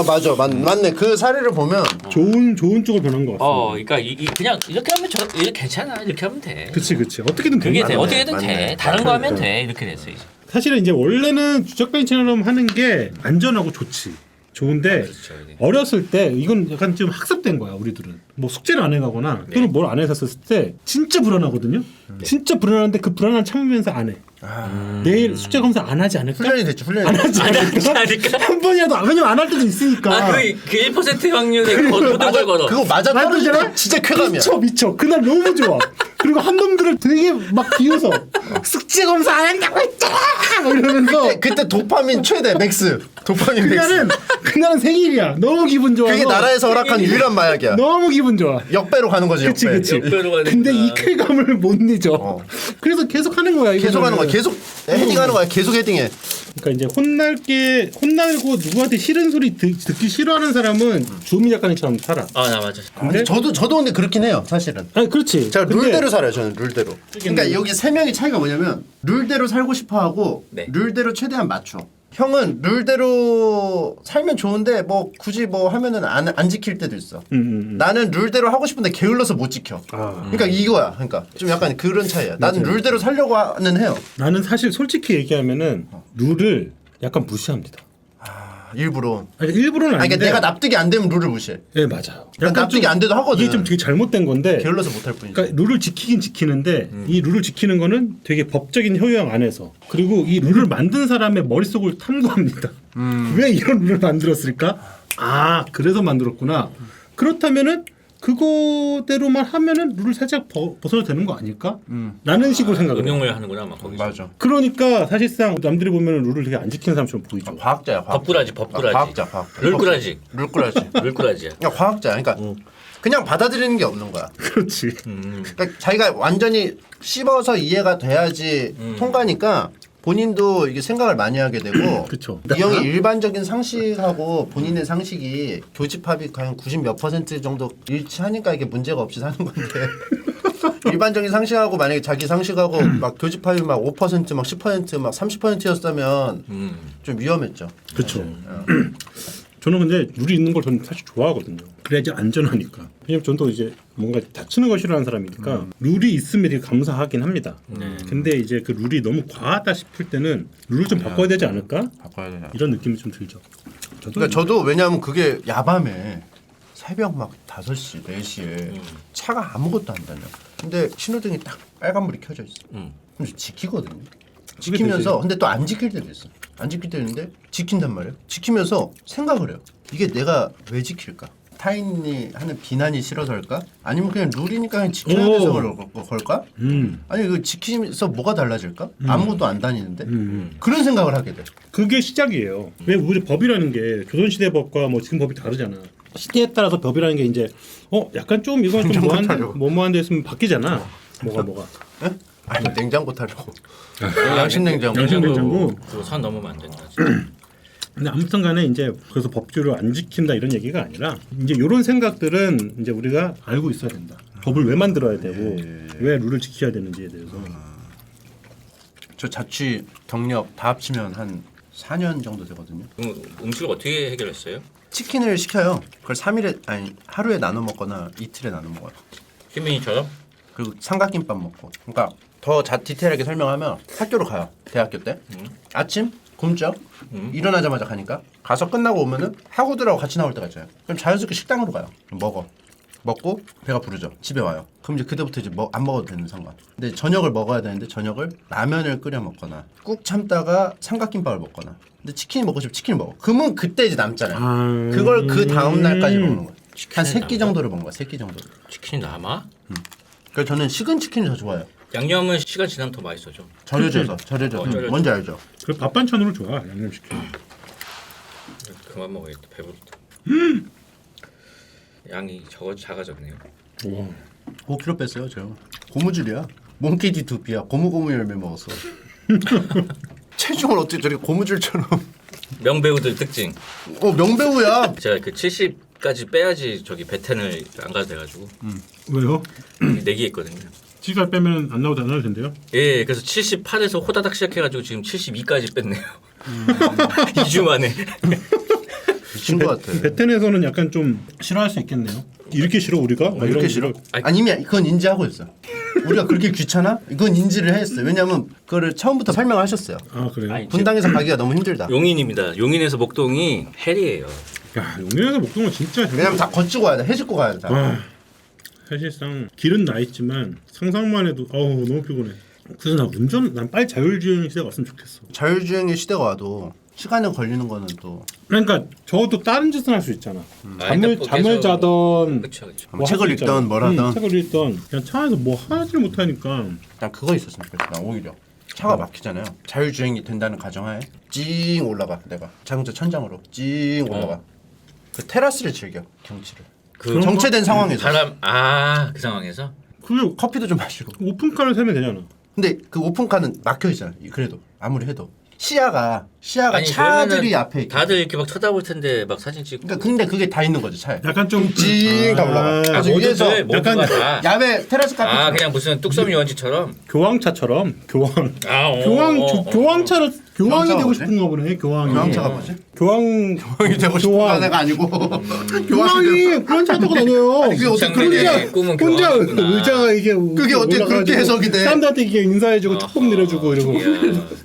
맞아 맞네. 그 사례를 보면 좋은 쪽으로 변한 것 같습니다. 그러니까 그냥 이렇게 하면 이렇게 괜찮아. 이렇게 하면 돼. 그치. 어떻게든 그게 돼. 되는 거야. 어떻게든 돼. 맞네. 다른 거 하면 돼. 이렇게 됐어 이제. 사실은 이제 원래는 주작가님처럼 하는 게 안전하고 좋지. 좋은데 그렇죠, 이게. 어렸을 때 이건 약간 좀 학습된 거야 우리들은. 뭐 숙제를 안 해가거나 또는 뭘 안 했었을 때 진짜 불안하거든요. 진짜 불안한데 그 불안을 참으면서 안 해. 내일 숙제 검사 안 하지 않을까? 훈련이 됐죠. 안 하지 안 하지 않을까? 않을까? 한 번이라도 왜냐면 안 할 때도 있으니까. 그 1% 확률에 모든 걸 걸어. 그거 맞아 떨어질 때 진짜 쾌감이야. 미쳐. 그날 너무 좋아. 그리고 한 놈들을 되게 막 비웃어. 숙제 검사 안 한다고 했잖아. 막 이러면서 그때 도파민 최대 맥스. 도파민 맥스. 그날은 생일이야. 너무 기분 좋아. 그게 나라에서 허락한 유일한 마약이야. 너무 기분 좋아. 역배로 가는 거지. 역배. 그치. 역배로 가는 근데 거야. 이 쾌감을 못 잊어. 그래서 계속 하는 거야. 계속 하는 거야. 계속 헤딩하는 거야. 계속 헤딩해. 그러니까 이제 혼날고 누구한테 싫은 소리 듣기 싫어하는 사람은 주호민 작가님처럼 살아. 나 맞아. 근데 저도 근데 그렇긴 해요. 사실은. 아니 그렇지. 제가 근데 룰대로 살아요. 저는 룰대로. 그러니까 여기 세 명이 차이가 뭐냐면 룰대로 살고 싶어하고 네. 룰대로 최대한 맞춰. 형은 룰대로 살면 좋은데 뭐 굳이 뭐 하면은 안 지킬 때도 있어. 나는 룰대로 하고 싶은데 게을러서 못 지켜. 그러니까 이거야. 그러니까 좀 약간 그런 차이야. 나는 룰대로 살려고는 해요. 나는 사실 솔직히 얘기하면은 룰을 약간 무시합니다. 일부러. 아니, 일부러는 아니, 아닌데. 그러니까 내가 납득이 안 되면 룰을 무시해. 예 맞아요. 그러니까 납득이 안 돼도 하거든. 이게 좀 되게 잘못된 건데. 게을러서 못 할 뿐이지. 그러니까 룰을 지키긴 지키는데 이 룰을 지키는 거는 되게 법적인 효용 안에서 그리고 이 룰을 만든 사람의 머릿속을 탐구합니다. 왜 이런 룰을 만들었을까? 그래서 만들었구나. 그렇다면은 그거대로만 하면은 룰을 살짝 벗어도 되는 거 아닐까? 라는 식으로 생각을 해요. 응용을 하는구나 막 거기서. 맞아. 그러니까 사실상 남들이 보면 룰을 되게 안 지키는 사람처럼 보이죠. 과학자야. 과학자. 법꾸라지. 과학자. 룰꾸라지. 룰꾸라지야. 그냥 과학자. 그러니까 그냥 받아들이는 게 없는 거야. 그렇지. 그러니까 자기가 완전히 씹어서 이해가 돼야지 통과니까 본인도 이게 생각을 많이 하게 되고 그쵸. 이 형이 일반적인 상식하고 본인의 상식이 교집합이 한 90 몇 % 정도 일치하니까 이게 문제가 없이 사는 건데 일반적인 상식하고 만약에 자기 상식하고 막 교집합이 막 5%, 막 10%, 막 30%였다면 좀 위험했죠. 그렇죠. 저는 근데 룰이 있는 걸 저는 사실 좋아하거든요. 그래야지 안전하니까. 왜냐면 저는 또 이제 뭔가 다치는 걸 싫어하는 사람이니까 룰이 있으면 되게 감사하긴 합니다. 근데 이제 그 룰이 너무 과하다 싶을 때는 룰을 좀 바꿔야 되지 않을까? 바꿔야 되냐. 이런 느낌이 좀 들죠. 그러니까 저도 왜냐하면 그게 야밤에 새벽 막 5시, 4시에 차가 아무것도 안 다녀. 근데 신호등이 딱 빨간불이 켜져 있어. 그럼 지키거든요. 지키면서 근데 또 안 지킬 때도 있어. 안 지킬 때도 있는데 지킨단 말이에요. 지키면서 생각을 해요. 이게 내가 왜 지킬까? 타인이 하는 비난이 싫어서일까? 아니면 그냥 룰이니까 그냥 지켜야 돼서 걸까? 아니 그 지키면서 뭐가 달라질까? 아무것도 안 다니는데 그런 생각을 하게 돼. 그게 시작이에요. 왜 우리 법이라는 게 조선시대 법과 뭐 지금 법이 다르잖아. 시대에 따라서 법이라는 게 이제 약간 좀 이건 좀 뭐한 데 있으면 바뀌잖아. 뭐가. 에? 아니 냉장고 타려고. 양심 냉장고. 양심 냉장고. 그거 선 넘으면 안 된다. 근데 아무튼간에 이제 그래서 법규를 안 지킨다 이런 얘기가 아니라 이제 이런 생각들은 이제 우리가 알고 있어야 된다. 법을 왜 만들어야 되고 왜 룰을 지켜야 되는지에 대해서. 저 자취 경력 다 합치면 한 4년 정도 되거든요. 음식을 어떻게 해결했어요? 치킨을 시켜요. 그걸 3일에 아니 하루에 나눠 먹거나 이틀에 나눠 먹어요. 희민이처럼? 그리고 삼각김밥 먹고. 그러니까 더 디테일하게 설명하면 학교로 가요. 대학교 때. 아침 굶죠. 일어나자마자 가니까 가서 끝나고 오면은 학우들하고 같이 나올 때가 있어요. 그럼 자연스럽게 식당으로 가요. 먹어. 먹고 배가 부르죠. 집에 와요. 그럼 이제 그때부터 이제 안 먹어도 되는 상관. 근데 저녁을 먹어야 되는데 저녁을 라면을 끓여 먹거나 꾹 참다가 삼각김밥을 먹거나. 근데 치킨이 먹고 싶으면 치킨을 먹어. 그러면 그때 이제 남잖아요. 그걸 그 다음 날까지 먹는 거야. 한 3끼 정도를 먹는 거야. 3끼 정도. 치킨이 남아? 그래서 저는 식은 치킨을 더 좋아해요. 양념은 시간 지나면 더 맛있어져. 절여져서 절여져. 뭔지 알죠? 그 밥 반찬으로 좋아 양념치킨. 그만 먹어야겠다. 배부르다. 양이 작아졌네요. 와. 5kg 뺐어요 저. 고무줄이야. 몽키디 두피야. 고무고무 열매 먹었어. 체중을 어떻게 저렇게 고무줄처럼. 명배우들 특징. 명배우야. 제가 그 70까지 빼야지 저기 배텐을 안 가도 돼가지고 왜요? 내기했거든요. 치가 빼면 안 나오지 않을 텐데요. 예, 그래서 78에서 호다닥 시작해가지고 지금 72까지 뺐네요. 2주 만에. 미친 것 같아. 베텐에서는 약간 좀 싫어할 수 있겠네요. 이렇게 싫어 우리가? 막 이렇게 이런- 싫어? 아니, 아니 이미 그건 인지하고 있어. 우리가 그렇게 귀찮아? 이건 인지를 했어요. 왜냐면 그거를 처음부터 설명하셨어요. 아 그래요? 아니, 분당에서 가기가 너무 힘들다. 용인입니다. 용인에서 목동이 헬이에요. 야 용인에서 목동은 진짜 왜냐면 다 거치고 가야 돼. 해집고 가야 돼. 다. 와, 사실상 길은 나 있지만 상상만 해도 어우 너무 피곤해. 그래서 난 빨리 자율주행 시대가 왔으면 좋겠어. 자율주행의 시대가 와도 시간에 걸리는 거는 또 그러니까 저도 다른 짓은 할 수 있잖아. 핸드폰 잠을 계속 자던 그쵸, 그쵸. 뭐 책을 할수 있잖아. 읽던 뭘 하던. 책을 읽던 그냥 차 안에서 뭐 하지를 못하니까 난 그거 있었으면 좋겠어. 난 오히려 차가 막히잖아요. 자율주행이 된다는 가정하에 찡 올라가. 내가 자동차 천장으로 찡 올라가. 그 테라스를 즐겨. 경치를. 그 정체된 상황에서 사람 그 상황에서 그게 커피도 좀 마시고. 오픈카를 세면 되잖아. 근데 그 오픈카는 막혀 있잖아. 그래도 아무리 해도 시야가 아니, 차들이 그러면은 앞에 있고. 다들 이렇게 막 쳐다볼 텐데 막 사진 찍고. 그러니까 근데 그게 다 있는 거지 차에. 약간 좀 찡 다 올라가. 그래서 위에서 모두가 다. 야외 테라스 카페. 그냥 무슨 뚝섬 유원지처럼. 교황차처럼 교황 교황. 교황차를 교황이 교황차가 되고 뭐지? 싶은가 보네. 교황이. 교황차가 뭐지? 교황 교황이 되고 싶은 교황. 애가 아니고 교황이 그런 차 타고 다녀요. 그게 어떻게 장래의 꿈은 혼자 교황이구나. 의자가 이게 그게 어떻게 그렇게 올라가지고 해석이 돼? 사람들한테 이게 인사해주고 톡 내려주고 이러고 이야.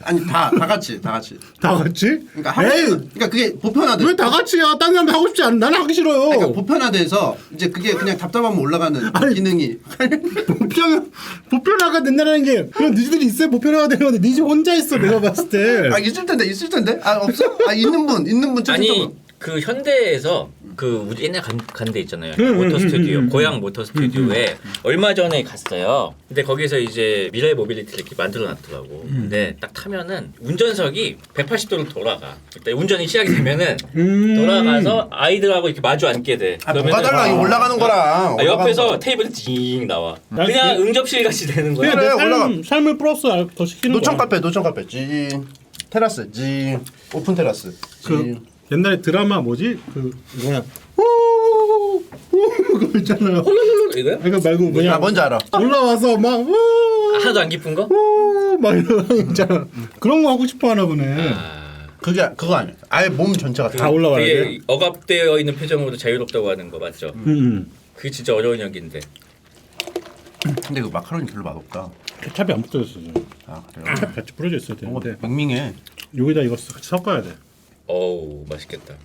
아니 다 같이 다 같이? 그러니까 에이 그러니까 그게 보편화돼. 왜 다 같이야? 다른 사람 하고 싶지 않아. 나는 하기 싫어요. 그러니까 보편화돼서 이제 그게 그냥 답답하면 올라가는 기능이. 보편화가 된다는 게 그런 니들이 있어요. 보편화가 되는 건데 니지 혼자 있어. 내가 봤을 때. 있을 텐데. 없어? 있는 분 아니 채팅창. 그 현대에서 그 우리 옛날 간 데 있잖아요. 모터 스튜디오, 고향 모터 스튜디오에 얼마 전에 갔어요. 근데 거기서 이제 미래 모빌리티를 이렇게 만들어 놨더라고. 근데 딱 타면은 운전석이 180도로 돌아가. 일단 운전이 시작이 되면은 돌아가서 아이들하고 이렇게 마주 앉게 돼. 뭐가 달라? 이 올라가는 거랑. 옆에서 테이블이 징 나와. 그냥 응접실 같이 되는 거야. 그래, 올라가. 삶을 플러스 더 시키는 노천 거야. 카페 찡. 테라스 찡. 오픈 테라스 그 찡. 옛날에 드라마 뭐지? 그 뭐야? 그거 있잖아요. 이거요? 이거 말고 뭐냐? 뭔지 알아. 올라와서 막 하나도 안 깊은 거? 막 이런 거 있잖아. 그런 거 하고 싶어 하나 보네. 그거 아니야. 아예 몸 전체가 다 올라와야 그게 돼? 억압되어 있는 표정으로 자유롭다고 하는 거 맞죠? 그게 진짜 어려운 연기인데. 근데 그 마카로니 별로 맛없다. 케찹이 안 붙어졌어. 지금. 그래요? 케찹 같이 뿌려져 있어야 되는데 맹밍해. 여기다 이거 같이 섞어야 돼. 어우 맛있겠다.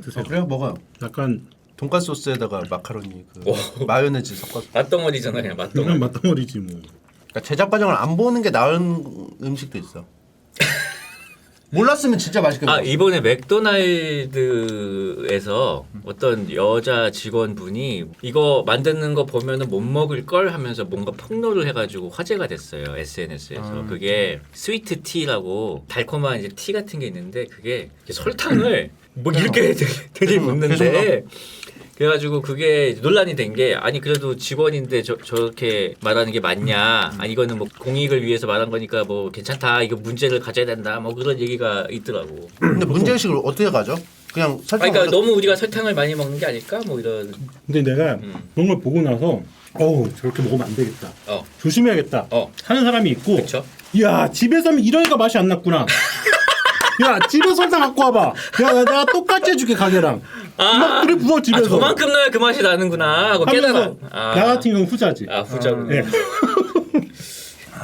드세요. 그래요? 먹어요. 약간 돈가스 소스에다가 마카로니 마요네즈 섞어서. 맛덩어리잖아 그냥 그냥 맛덩어리. 맛덩어리지 뭐. 그러니까 제작 과정을 안 보는 게 나은 음식도 있어. 몰랐으면 진짜 맛있게 먹었어. 이번에 맥도날드에서 어떤 여자 직원분이 이거 만드는 거 보면은 못 먹을 걸 하면서 뭔가 폭로를 해가지고 화제가 됐어요 SNS에서. 그게 스위트 티라고 달콤한 이제 티 같은 게 있는데 그게 설탕을 뭐 이렇게 되게 묻는데. 그래가지고 그게 논란이 된 게 아니 그래도 직원인데 저렇게 말하는 게 맞냐 아니 이거는 뭐 공익을 위해서 말한 거니까 뭐 괜찮다 이거 문제를 가져야 된다 뭐 그런 얘기가 있더라고. 근데 문제의식을 어떻게 가져? 그냥 설탕. 그러니까 너무 우리가 설탕을 많이 먹는 게 아닐까 뭐 이런. 근데 내가 그런 걸 보고 나서 저렇게 먹으면 안 되겠다. 조심해야겠다. 하는 사람이 있고. 그쵸? 야 집에서 하면 이러니까 맛이 안 났구나. 야 집에서 설탕 갖고 와봐. 야 내가 똑같이 해줄게 가게랑. 막 그래 부어 집에서. 저만큼 넣어야 그 맛이 나는구나 하고 깨달아. 나 같은 경우 후자지. 후자구나. 네.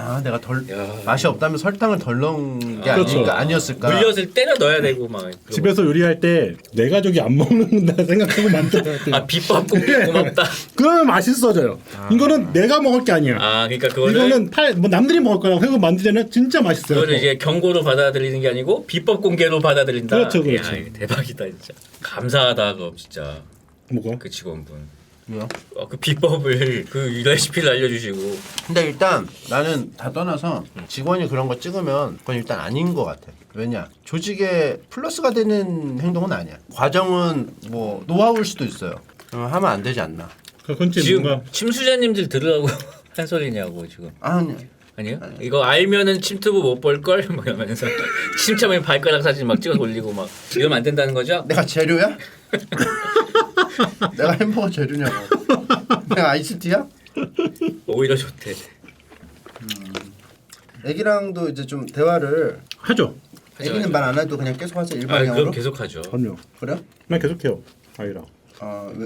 아 내가 덜 야. 맛이 없다면 설탕을 덜 넣은 게 그렇죠. 아니었을까. 물엿을 때려 넣어야 되고 막. 집에서 요리할 때 내 가족이 안 먹는다 생각하고 만들어야 돼. 아 비법 공개 고맙다. 그러면 맛있어져요. 이거는 내가 먹을 게 아니야. 아 그러니까 그거는 이거는 뭐 남들이 먹을 거라고 생각 만들면 진짜 맛있어요. 그거를 이제 경고로 받아들이는 게 아니고 비법 공개로 받아들인다. 그렇죠, 그렇죠. 야, 이거 대박이다 진짜. 감사하다 그럼 진짜 뭐가? 그 직원분. 뭐야? 그 비법을 그 레시피를 알려주시고. 근데 일단 나는 다 떠나서 직원이 그런 거 찍으면 그건 일단 아닌 것 같아. 왜냐? 조직에 플러스가 되는 행동은 아니야. 과정은 뭐 노하우일 수도 있어요. 하면 안 되지 않나? 그건 지금 뭔가 침수자님들 들으라고 한 소리냐고 지금. 아니. 아니요? 이거 알면은 침투부 못 볼 걸? 막 이러면서 침참에 발가락 사진 막 찍어서 올리고 막 이러면 안 된다는 거죠? 내가 재료야? 내가 햄버거 재료냐고. 내가 아이스티야? 오히려 좋대. 애기랑도 이제 좀 대화를 하죠. 애기는 말 안 해도 그냥 계속 하죠 아 일방향으로. 그럼 계속하죠. 그럼요. 그래요? 난 계속해요. 아이랑.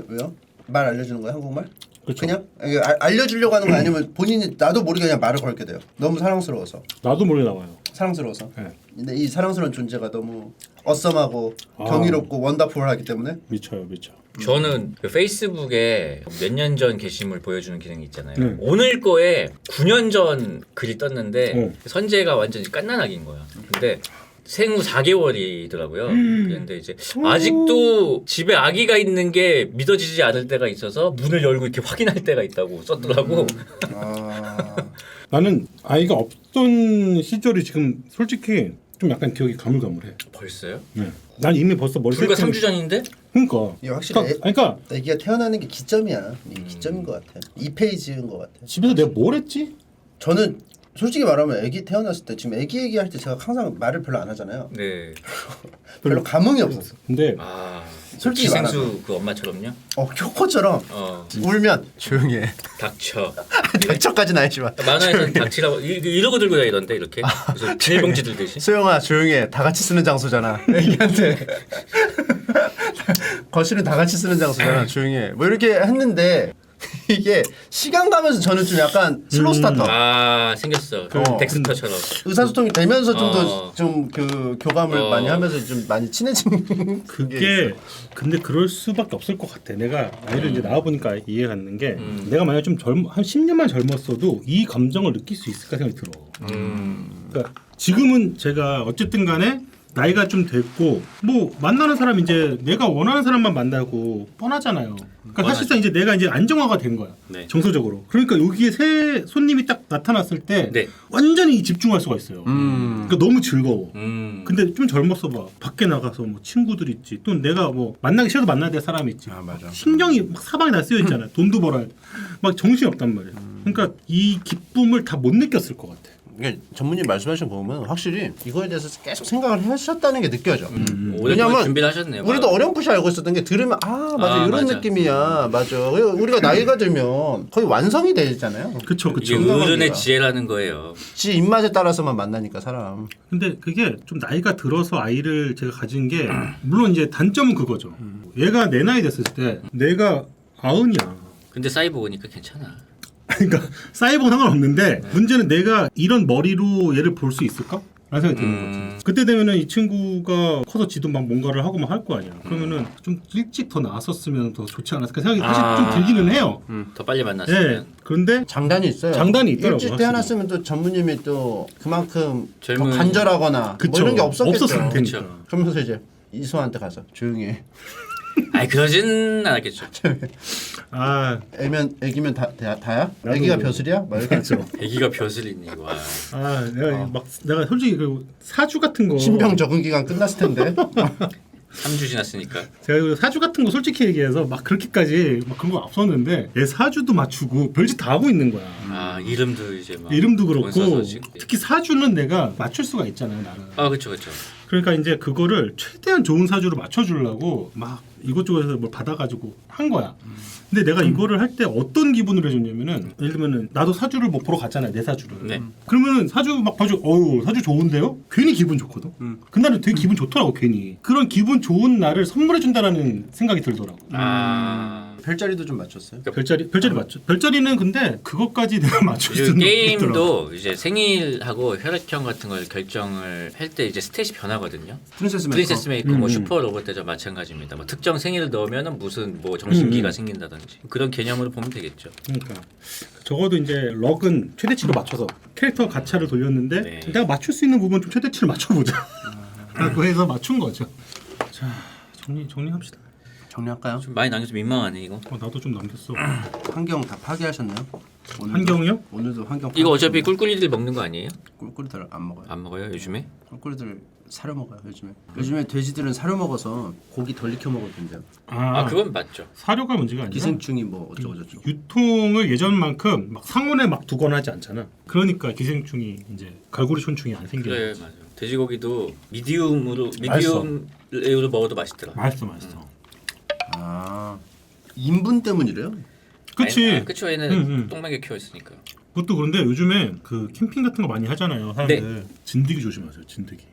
왜요? 말 알려주는 거야 한국말? 그렇죠. 그냥 이게 알려주려고 하는 거 아니면 본인이 나도 모르게 그냥 말을 걸게 돼요. 너무 사랑스러워서. 나도 모르게 나와요. 사랑스러워서. 네. 근데 이 사랑스러운 존재가 너무 어썸하고 아. 경이롭고 원더풀하기 때문에 미쳐요, 미쳐. 저는 그 페이스북에 몇 년 전 게시물 보여주는 기능이 있잖아요. 네. 오늘 거에 9년 전 글이 떴는데 어. 선재가 완전히 깐난아기인 거야. 근데 생후 4개월이더라고요. 그런데 이제 아직도 집에 아기가 있는 게 믿어지지 않을 때가 있어서 문을 열고 이렇게 확인할 때가 있다고 썼더라고. 아... 나는 아이가 없던 시절이 지금 솔직히 좀 약간 기억이 가물가물해. 벌써요? 네. 난 이미 벌써 머리 불과 세팅을- 3주 전인데? 그러니까. 이게 확실히 그러니까 애기가 태어나는 게 기점이야. 이게 기점인 것 같아. 2페이지인 것 같아. 집에서 내가 뭘 했지? 저는 솔직히 말하면 애기 태어났을 때 지금 애기 얘기할 때 제가 항상 말을 별로 안 하잖아요. 네. 별로 감흥이 없었어. 근데 아 솔직히 기생수 그 엄마처럼요? 효코처럼 울면 조용히 해. 닥쳐. 닥쳐까지는 아니지만. 만화에서는 닥치라고 이러고 들고 다니던데 이렇게. 그래서 비닐봉지 들듯이. 소영아 조용히 해. 다 같이 쓰는 장소잖아. 애기한테. 거실은 다 같이 쓰는 장소잖아. 조용히 해. 뭐 이렇게 했는데 이게 시간 가면서 저는 좀 약간 슬로우 스타터. 아 생겼어. 덱스터처럼. 의사소통이 되면서 좀 더 어. 좀 그 교감을 많이 하면서 좀 많이 친해진 그게 근데 그럴 수밖에 없을 것 같아. 내가 아이를 이제 낳아 보니까 이해가 가는 게 내가 만약 좀 한 10년만 젊었어도 이 감정을 느낄 수 있을까 생각이 들어. 그러니까 지금은 제가 어쨌든 간에 나이가 좀 됐고 뭐 만나는 사람 이제 내가 원하는 사람만 만나고 뻔하잖아요. 그러니까 사실상 이제 내가 이제 안정화가 된 거야. 네. 정서적으로. 그러니까 여기에 새 손님이 딱 나타났을 때 네. 완전히 집중할 수가 있어요. 그러니까 너무 즐거워. 근데 좀 젊었어 봐. 밖에 나가서 뭐 친구들 있지. 또 내가 뭐 만나기 싫어도 만나야 될 사람이 있지. 아, 맞아. 신경이 막 사방에 다 쓰여 있잖아. 돈도 벌어야 돼. 막 정신이 없단 말이야. 그러니까 이 기쁨을 다 못 느꼈을 것 같아. 이게 전문님 말씀하신 거 보면 확실히 이거에 대해서 계속 생각을 하셨다는 게 느껴져. 오랫동안 왜냐면 준비를 하셨네요. 우리도 어렴풋이 알고 있었던 게 들으면 맞아 이런 맞아. 느낌이야 맞아. 우리가 나이가 들면 거의 완성이 되잖아요. 그쵸 이게 그쵸. 어른의 지혜라는 거예요. 지 입맛에 따라서만 만나니까 사람. 근데 그게 좀 나이가 들어서 아이를 제가 가진 게 물론 이제 단점은 그거죠. 얘가 내 나이 됐을 때 내가 90이야. 근데 사이버 오니까 괜찮아. 그러니까 사이버는 상관없는데 문제는 내가 이런 머리로 얘를 볼 수 있을까? 라는 생각이 드는 거지. 그때 되면은 이 친구가 커서 지도 막 뭔가를 하고 막 할 거 아니야. 그러면은 좀 일찍 더 나왔었으면 더 좋지 않았을까 생각이 사실 좀 들기는 해요. 더 빨리 예. 만났으면. 그런데 장단이 있어요. 장단이 있더라고, 일찍 확실히. 태어났으면 또 전무님이 또 그만큼 더 젊은- 간절하거나 그쵸. 뭐 이런 게 없었겠죠. 없었을 테니까. 그쵸. 그러면서 이제 이소한테 가서 조용히 해. 아니 그러진 않았겠죠. 아, 애기면 다야? 나도 애기가 뭐- 벼슬이야? 막 이렇게 그렇죠. 애기가 벼슬이니 와. 내가 막 내가 솔직히 그 사주 같은 거 신병 적응 기간 끝났을 텐데. 3주 지났으니까. 제가 그 사주 같은 거 솔직히 얘기해서 막 그렇게까지 막 그런 거 없었는데 얘 사주도 맞추고 별짓 다 하고 있는 거야. 아 이름도 이제 막 이름도 돈 써서 그렇고 지금. 특히 사주는 내가 맞출 수가 있잖아요 나는. 아 그렇죠 그렇죠. 그러니까 이제 그거를 최대한 좋은 사주로 맞춰주려고 막 이것저것에서 뭘 받아가지고 한 거야. 근데 내가 이거를 할 때 어떤 기분으로 해줬냐면은 예를 들면은 나도 사주를 뭐 보러 갔잖아요 내 사주를. 네. 그러면은 사주 막 봐줘. 사주 좋은데요? 괜히 기분 좋거든. 그날은 되게 기분 좋더라고 괜히. 그런 기분 좋은 날을 선물해 준다라는 생각이 들더라고. 아 별자리도 좀 맞췄어요. 별자리 맞죠? 별자리는 근데 그것까지 내가 맞출 요즘 수는 게임도 없더라고. 이제 생일하고 혈액형 같은 걸 결정을 할 때 이제 스탯이 변하거든요. 프린세스 메이커. 프린세스 메이커, 뭐 슈퍼 로봇 대전 마찬가지입니다. 뭐 특정 생일을 넣으면은 무슨 뭐 정신기가 생긴다든지 그런 개념으로 보면 되겠죠. 그러니까 적어도 이제 럭은 최대치로 맞춰서 캐릭터 가차를 돌렸는데 네. 내가 맞출 수 있는 부분 좀 최대치를 맞춰보자. 라고 해서 맞춘 거죠. 자 정리합시다. 정리할까요? 좀 많이 남겨서 민망하네 이거. 나도 좀 남겼어. 환경 다 파괴하셨나요? 오늘도? 환경이요? 오늘도 환경 이거 어차피 파괴하셨나요? 꿀꿀이들 먹는 거 아니에요? 꿀꿀이들 안 먹어요. 안 먹어요 요즘에? 꿀꿀이들 사료 먹어요 요즘에. 요즘에 돼지들은 사료 먹어서 고기 덜 익혀 먹어도 된대요. 아 그건 맞죠. 사료가 문제가 아니라 기생충이 뭐 어쩌고 저쩌고. 유통을 예전만큼 막 상온에 막 두거나 하지 않잖아. 그러니까 기생충이 이제 갈고리 촌충이 안 생겨요. 그래 맞아. 돼지고기도 미디움 레어로 먹어도 맛있더라. 맛있어. 아 인분 때문이래요? 그치. 그쵸 얘는 똥 먹여 키워 있으니까. 그것도 그런데 요즘에 그 캠핑 같은 거 많이 하잖아요. 사람들 진드기 조심하세요. 진드기.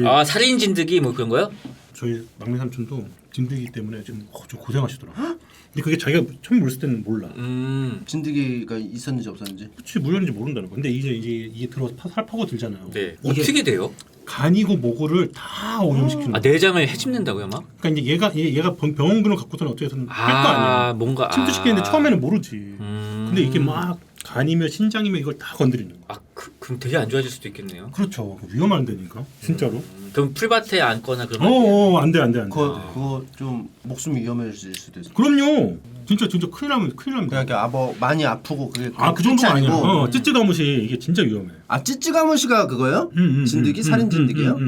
아 살인 진드기 뭐 그런 거요? 저희 막내 삼촌도 진드기 때문에 지금 좀 고생하시더라고. 근데 그게 자기가 처음 물었을 때는 몰라. 진드기가 있었는지 없었는지. 그치 물렸는지 모른다는 거. 근데 이게 들어서 살파고 들잖아요. 네. 이게 어떻게 돼요? 간이고 모구를 다 오염시키는 아 거야. 내장을 해집는다고요 막? 그러니까 이제 얘가 병원근을 갖고서는 어떻게든 뺄 거 아니야. 뭔가 침투시키는데 처음에는 모르지. 음. 근데 이게 막 간이며 신장이며 이걸 다 건드리는 거야. 그럼 되게 안 좋아질 수도 있겠네요. 그렇죠. 위험한 데니까 진짜로. 그럼 풀밭에 앉거나 그러면 안 돼. 그거 좀 목숨이 위험해질 수도 있어. 그럼요. 진짜 큰일 납니다. 그러니까 많이 아프고 그게 그 정도가 아니야. 아니고. 찌찌가무시 이게 진짜 위험해. 찌찌가무시가 그거요? 진드기 살인 진드기요?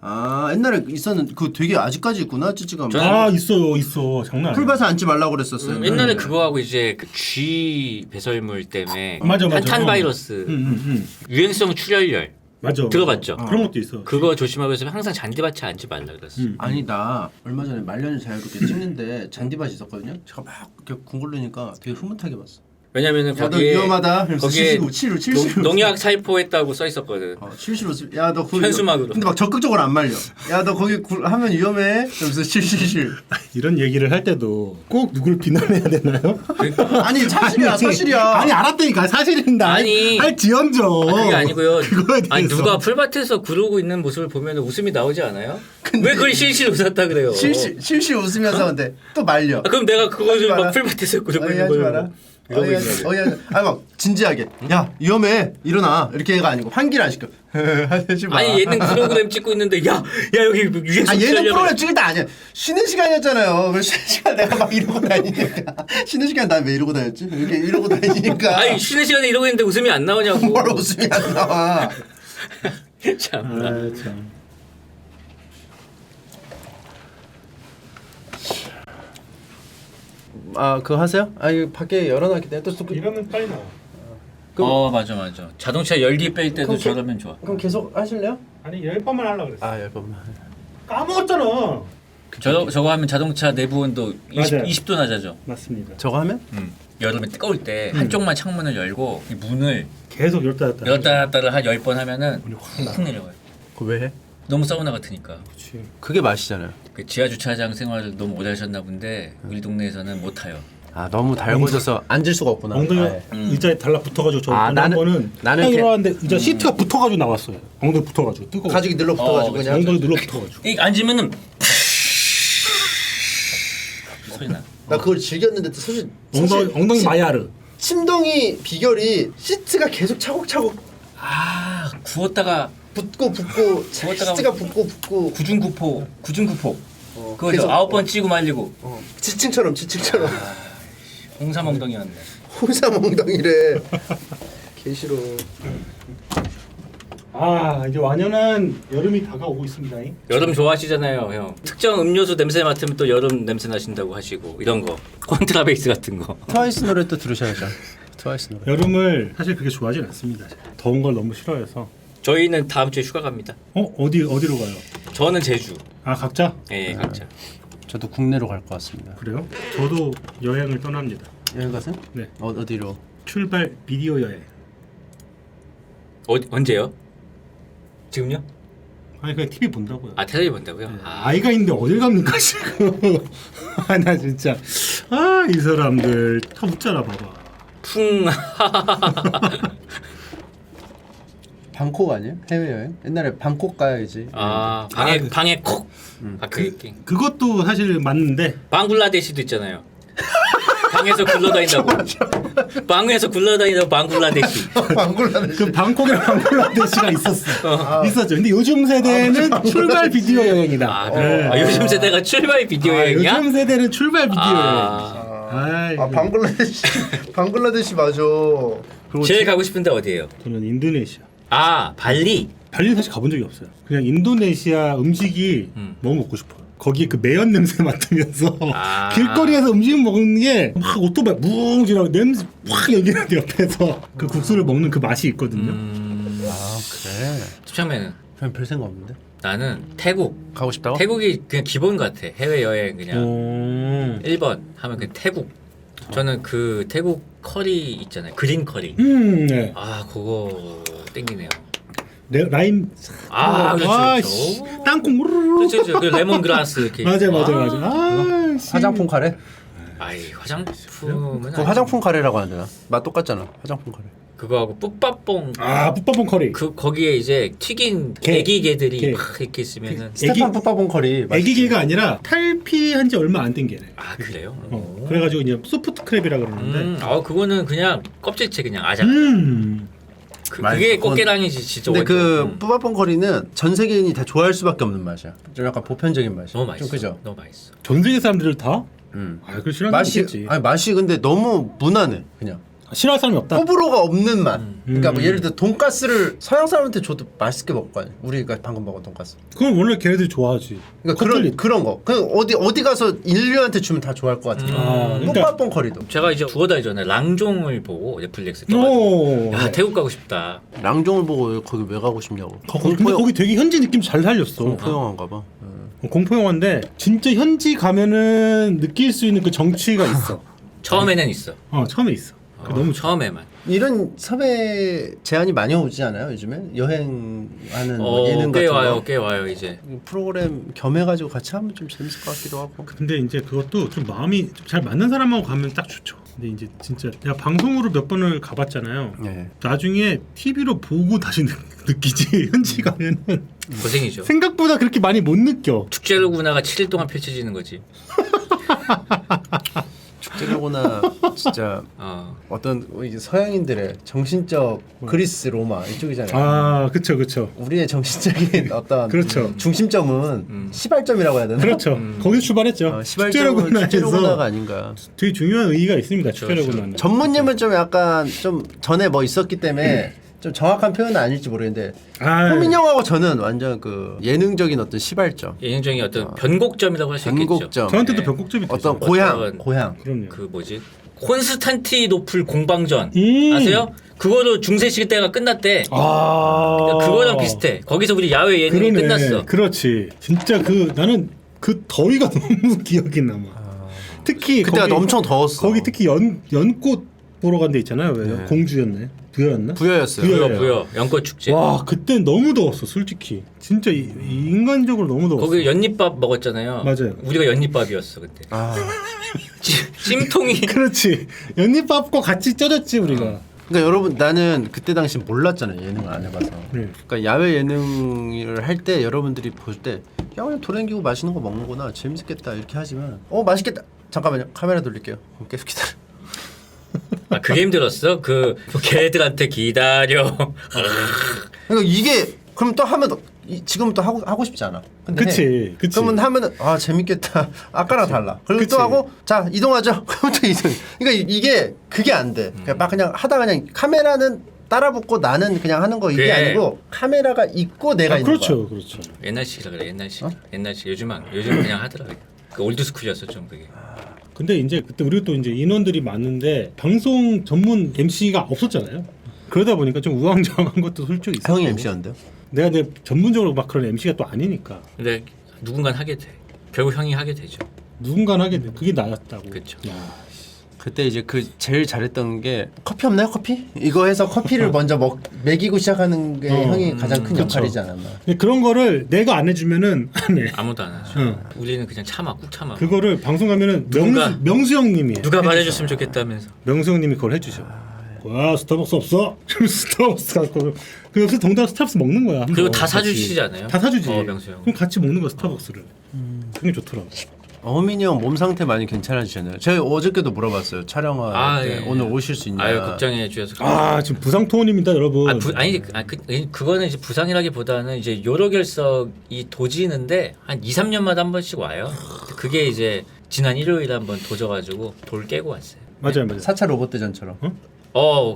아 옛날에 있었는 그 되게 아직까지 있구나 찌찌가무시. 있어. 장난 아니야. 풀밭에 앉지 말라고 그랬었어요. 옛날에 그거하고 이제 그 쥐 배설물 때문에 맞아. 탄 바이러스 유행성 출혈열 맞아. 들어봤죠? 그런 것도 있어. 그거 조심하고 해서 항상 잔디밭에 앉지 말라 그랬어. 아니 나 얼마 전에 말년을 자유롭게 찍는데 잔디밭이 있었거든요. 제가 막 이렇게 궁글르니까 되게 흐뭇하게 봤어. 왜냐면은 야 너 거기에 위험하다. 거기에 치루. 농약 살포했다고 써 있었거든. 실시로. 야너 거기. 현수막으로. 근데 막 적극적으로 안 말려. 야 너 거기 하면 위험해. 그러면서 실실. 이런 얘기를 할 때도 꼭 누굴 비난해야 되나요? 아니 사실이야 사실이야. 아니 알았다니까 사실인다. 아니. 할지언정. 그게 아니고요. 그거에 아니 대해서. 누가 풀밭에서 구르고 있는 모습을 보면 웃음이 나오지 않아요? 왜 그걸 실실 웃었다 그래요? 실실 웃으면서 근데 또 말려. 그럼 내가 그거를 하지 막 풀밭에서 구르고 있는 하지 거예요. 마라. 아니 막 진지하게 야 위험해 일어나 이렇게가 아니고 환기를 안 시켜. 하지 마. 아니 얘는 프로그램 찍고 있는데 야 여기 유행성 얘는 출혈 프로그램 찍을 때 아니야. 쉬는 시간이었잖아요. 그래서 쉬는 시간 내가 막 이러고 다니니까. 쉬는 시간 나 왜 이러고 다녔지? 이렇게 이러고 다니니까. 아니 쉬는 시간에 이러고 있는데 웃음이 안 나오냐고. 뭘 웃음이 안 나와. 참나. 참. 아 그거 하세요? 아 이거 밖에 열어놨기 때문에 또 이러면 빨리 나와. 맞아. 자동차 열기 뺄 때도 저러면 좋아. 그럼 계속 하실래요? 아니 10번만 하려고 그랬어. 아 10번만. 까먹었잖아. 저거 하면 자동차 내부 온도 20도 낮아져. 맞습니다. 저거 하면? 여름에 뜨거울 때 한쪽만 창문을 열고 이 문을 계속 열었다 놨다를 한 10번 하면은 확 내려가요. 그거 왜 해? 너무 사우나 같으니까. 그렇지. 그게 맛이잖아요. 그 지하 주차장 생활을 너무 오래 하셨나 본데 우리 동네에서는 못 타요. 아 너무 달궈져서 앉을 수가 없구나. 엉덩이가 아예. 의자에 달라붙어가지고 저 아, 나는 일어났는데 의자 시트가 붙어가지고 나왔어요. 엉덩이 붙어가지고 뜨거워. 가죽이 늘러붙어가지고 그냥. 엉덩이 눌러붙어가지고. 이 앉으면은 소리 나. 나 그걸 즐겼는데 사실 엉덩이 마야르. 침동이 비결이 시트가 계속 차곡차곡 구웠다가 붙고 구웠다가 시트가 붙고 구중구포 그거 계속, 9번 찌고 말리고 지층처럼 홍삼 엉덩이였네. 홍삼 엉덩이래. 개싫어. 이제 완연한 여름이 다가오고 있습니다. 여름 좋아하시잖아요, 형. 특정 음료수 냄새 맡으면 또 여름 냄새 나신다고 하시고 이런 거 콘트라베이스 같은 거. 트와이스 노래 또 들으셔야죠. 트와이스 노래. 여름을 사실 그렇게 좋아하진 않습니다. 더운 걸 너무 싫어해서. 저희는 다음 주에 휴가 갑니다. 어디로 가요? 저는 제주. 각자? 예, 각자. 저도 국내로 갈 것 같습니다. 그래요? 저도 여행을 떠납니다. 여행 가세요? 네. 어디로? 출발 비디오 여행. 언제요? 지금요? 아니 그냥 TV 본다고요. 아 텔레비 본다고요? 아이가 있는데 어딜 갑니까 지금? 나 진짜 이 사람들 다 웃잖아 봐봐. 풍. 방콕 아니에요? 해외여행? 옛날에 방콕 가야지. 아 방에 콕. 그 얘기. 그것도 사실 맞는데 방글라데시도 있잖아요. 방에서 굴러다닌다고. 방에서 굴러다니다고 방글라데시. 방글라데시. 그 방콕이랑 방글라데시가 있었어. 있었죠. 근데 요즘 세대는 출발 비디오 여행이다. 아, 그래. 아, 요즘 세대가 출발 비디오 여행이야? 요즘 세대는 출발 비디오 여행. 방글라데시 맞아. 제일 가고 싶은데 어디예요? 저는 인도네시아. 아 발리. 발리 사실 가본 적이 없어요. 그냥 인도네시아 음식이 너무 먹고 싶어요. 거기에 그 매연 냄새 맡으면서 길거리에서 음식 먹는 게 막 오토바이 뭉 지나고 냄새 확 연기나는데 옆에서 그 국수를 먹는 그 맛이 있거든요. 아 그래. 추천면은 그냥 별 생각 없는데. 나는 태국. 가고 싶다고? 태국이 그냥 기본 같아. 해외 여행 그냥 1번 하면 그 태국. 저는 그 태국 커리 있잖아요. 그린 커리. 네. 아 그거 땡기네요. 라임. 그렇죠. 땅콩 우르르. 그렇죠. 그 레몬그라스 이렇게. 맞아. 화장품 카레? 아이 화장품은 그 화장품 카레라고 하잖아. 맛 똑같잖아. 화장품 카레. 그거하고 뿌빠뽕. 뿌빠뽕 커리. 그 거기에 이제 튀긴 애기 개들이 막 이렇게 있으면은. 스테판 뿌빠뽕 커리. 애기 개가 아니라 탈피한 지 얼마 안 된 개래. 아 그래요? 그래가지고 이제 소프트 크랩이라 그러는데. 그거는 그냥 껍질째 그냥 아작. 그게 꽃게랑이지 진짜. 근데 그 뿌빠뽕 커리는 전 세계인이 다 좋아할 수밖에 없는 맛이야. 좀 약간 보편적인 맛이야. 너무 맛있어. 좀 그죠? 너무 맛있어. 전 세계 사람들 다? 그 싫어하는 맛이 맛이 근데 너무 무난해 그냥. 싫어할 사람이 없다. 호불호가 없는 맛. 그러니까 뭐 예를 들어 돈가스를 서양 사람한테 줘도 맛있게 먹을 거 아니야. 우리가 방금 먹은 돈가스. 그건 원래 걔네들이 좋아하지. 그러니까 그런 거. 그 어디 가서 인류한테 주면 다 좋아할 것 같은 거. 뿌빠뽕 커리도. 제가 이제 두어 달 전에 랑종을 보고 넷플릭스 야 태국 가고 싶다. 랑종을 보고 거기 왜 가고 싶냐고. 근데 거기 되게 현지 느낌 잘 살렸어. 공포 영화인가 봐. 공포 영화인데 진짜 현지 가면은 느낄 수 있는 그 정취가 있어. 처음에는 있어. 처음에 있어. 너무 처음에만. 이런 섭외 제안이 많이 오지 않아요 요즘에? 여행하는 뭐 예능 같은 거. 꽤 와요 이제. 프로그램 겸해가지고 같이 하면 좀 재밌을 것 같기도 하고. 근데 이제 그것도 좀 마음이 좀 잘 맞는 사람하고 가면 딱 좋죠. 근데 이제 진짜 내가 방송으로 몇 번을 가봤잖아요. 네. 나중에 TV로 보고 다시 느끼지. 현지 가면은 고생이죠. 생각보다 그렇게 많이 못 느껴. 축제로구나가 7일 동안 펼쳐지는 거지. 축제로구나 진짜 어떤 이제 서양인들의 정신적 그리스 로마 이쪽이잖아요. 그쵸. 우리의 정신적인 어떤 그렇죠. 중심점은 시발점이라고 해야 되나? 그렇죠. 거기서 출발했죠. 축제로구나가 아닌가. 되게 중요한 의의가 있습니다. 축제로구나. 전문님은 좀 약간 좀 전에 뭐 있었기 때문에 좀 정확한 표현은 아닐지 모르겠는데 호민 형하고 저는 완전 그 예능적인 어떤 시발점, 예능적인 어떤 변곡점이라고 할 수 있겠죠. 변곡점. 저한테도 변곡점이 되죠. 어떤 고향. 그럼요. 그 뭐지? 콘스탄티노플 공방전 아세요? 그거로 중세 시대 때가 끝났대. 그거랑 비슷해. 거기서 우리 야외 예능이 끝났어. 그렇지. 진짜 나는 그 더위가 너무 기억이 남아. 특히 그때가 엄청 더웠어. 거기 특히 연꽃 보러 간 데 있잖아요. 왜? 공주였네. 부여였나? 부여였어요. 부여 연꽃 축제. 와 그때 너무 더웠어 솔직히. 진짜 인간적으로 너무 더웠어. 거기 연잎밥 먹었잖아요. 맞아요. 우리가 연잎밥이었어 그때. 찜통이. 그렇지. 연잎밥과 같이 쪄졌지 우리가. 그러니까 여러분 나는 그때 당시 몰랐잖아요. 예능을 안 해봐서. 그러니까 야외 예능을 할 때 여러분들이 볼 때 야 그냥 돌아다니고 맛있는 거 먹는구나 재밌겠다 이렇게 하지만 맛있겠다. 잠깐만요. 카메라 돌릴게요. 계속 기다려. 그게 힘들었어? 그 걔들한테 기다려. 그러니까 이게 그럼 또 하면 지금 또 하고 싶지 않아. 근데 그치. 그러면 하면 재밌겠다. 아까랑 달라. 그리고 또 하고 자 이동하죠. 그럼 또 이동. 그러니까 그게 안 돼. 그냥 막 그냥 하다가 그냥 카메라는 따라붙고 나는 그냥 하는 거 이게 아니고 카메라가 있고 내가 있는 거야. 그렇죠. 옛날식이라 그래. 옛날식. 요즘 그냥 하더라. 그 올드스쿨이었어 좀 그게. 근데 이제 그때 우리가 또 이제 인원들이 많은데 방송 전문 MC가 없었잖아요. 그러다 보니까 좀 우왕좌왕한 것도 솔직히 있었고. 형이 MC였는데요? 내가 전문적으로 막 그런 MC가 또 아니니까. 근데 누군간 하게 돼. 결국 형이 하게 되죠. 누군가는 하게 돼. 그게 나였다고. 그렇죠. 그때 이제 그 제일 잘했던 게 커피 없나요 커피? 이거 해서 커피를 먼저 먹이고 시작하는 게 형이 가장 큰 역할이지 않았나. 근데 그런 거를 내가 안 해주면은 안 해. 아무도 안 하죠. 우리는 그냥 참아, 꾹 참아. 그거를 방송 가면은 누군가- 명수 형님이 누가 말해줬으면 좋겠다면서. 명수 형님이 그걸 해주셔. 와 스타벅스 없어? 스타벅스 갖고 그 옆에서 동작 스타벅스 먹는 거야. 그리고 다 같이. 사주시잖아요. 다 사주지. 명수 형. 그럼 같이 먹는 거야 스타벅스를. 그게 좋더라고. 어민이 형 몸 상태 많이 괜찮아지셨나요? 제가 어저께도 물어봤어요. 촬영할 때 예. 오늘 오실 수 있냐. 아유 걱정해 주셔서. 아 지금 부상 토론입니다 여러분. 그거는 이제 부상이라기보다는 이제 요로결석이 도지는데 한 2, 3년마다 한 번씩 와요. 그게 이제 지난 일요일에 한번 도져가지고 돌 깨고 왔어요. 맞아요. 4차 로봇 대전처럼.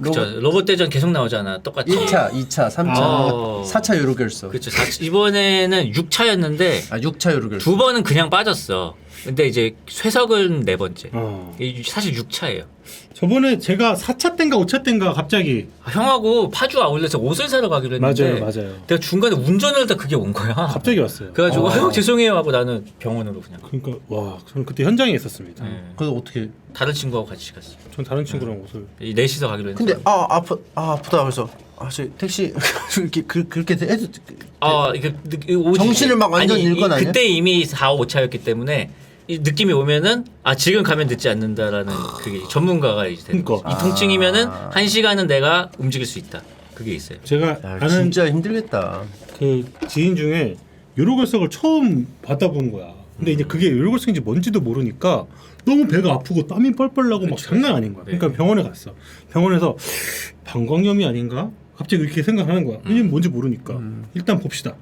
그죠. 로봇 대전 계속 나오잖아. 똑같이. 1차, 2차, 3차, 아. 4차 요로결석. 그렇죠. 이번에는 6차였는데 6차 요로결석. 두 번은 그냥 빠졌어. 근데 이제 쇠석은 네 번째. 어. 사실 6차예요. 저번에 제가 4차 땐가 5차 땐가 갑자기 형하고 파주 아울렛에서 옷을 사러 가기로 했는데 맞아요. 내가 중간에 운전을 하다 그게 온 거야. 갑자기 왔어요. 그래가지고 형 죄송해요 하고 나는 병원으로 그냥. 그러니까 와 저는 그때 현장에 있었습니다. 그래서 어떻게? 다른 친구하고 같이 갔어. 전 다른 친구랑 옷을 이 넷이서 가기로 했는데. 근데 아프다 그래서 저 택시 이렇게 그렇게 해도 이게 오지. 정신을 막 완전 아니, 잃은 건 아니야? 그때 이미 4, 5차였기 때문에 이 느낌이 오면은 지금 가면 늦지 않는다라는 그게 전문가가 이제 되는 거지. 그러니까. 이 통증이면은 1시간은 내가 움직일 수 있다. 그게 있어요. 제가 야, 아는 진짜 힘들겠다. 그 지인 중에 요로결석을 처음 받아본 거야. 근데 이제 그게 요로결석인지 뭔지도 모르니까 너무 배가 아프고 땀이 뻘뻘 나고 막 장난 아닌 거야. 그러니까 병원에 갔어. 병원에서 방광염이 아닌가? 갑자기 이렇게 생각하는 거야. 왜냐면 뭔지 모르니까. 일단 봅시다.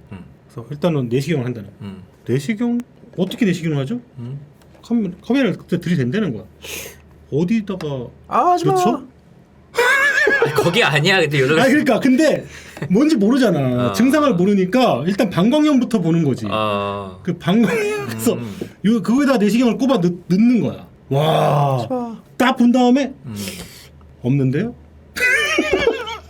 그래서 일단은 내시경을 한다는 거야. 내시경? 어떻게 내시경을 하죠? 카메라를 그때 들이댄다는 거야. 어디다가 하지마. 그렇죠? 거기 아니야. 근데 여러 아니 그러니까 근데 뭔지 모르잖아. 증상을 모르니까 일단 방광염부터 보는 거지. 그 방광염에서 그거에다 내시경을 꼽아 넣는 거야. 와. 딱 본 다음에 없는데요?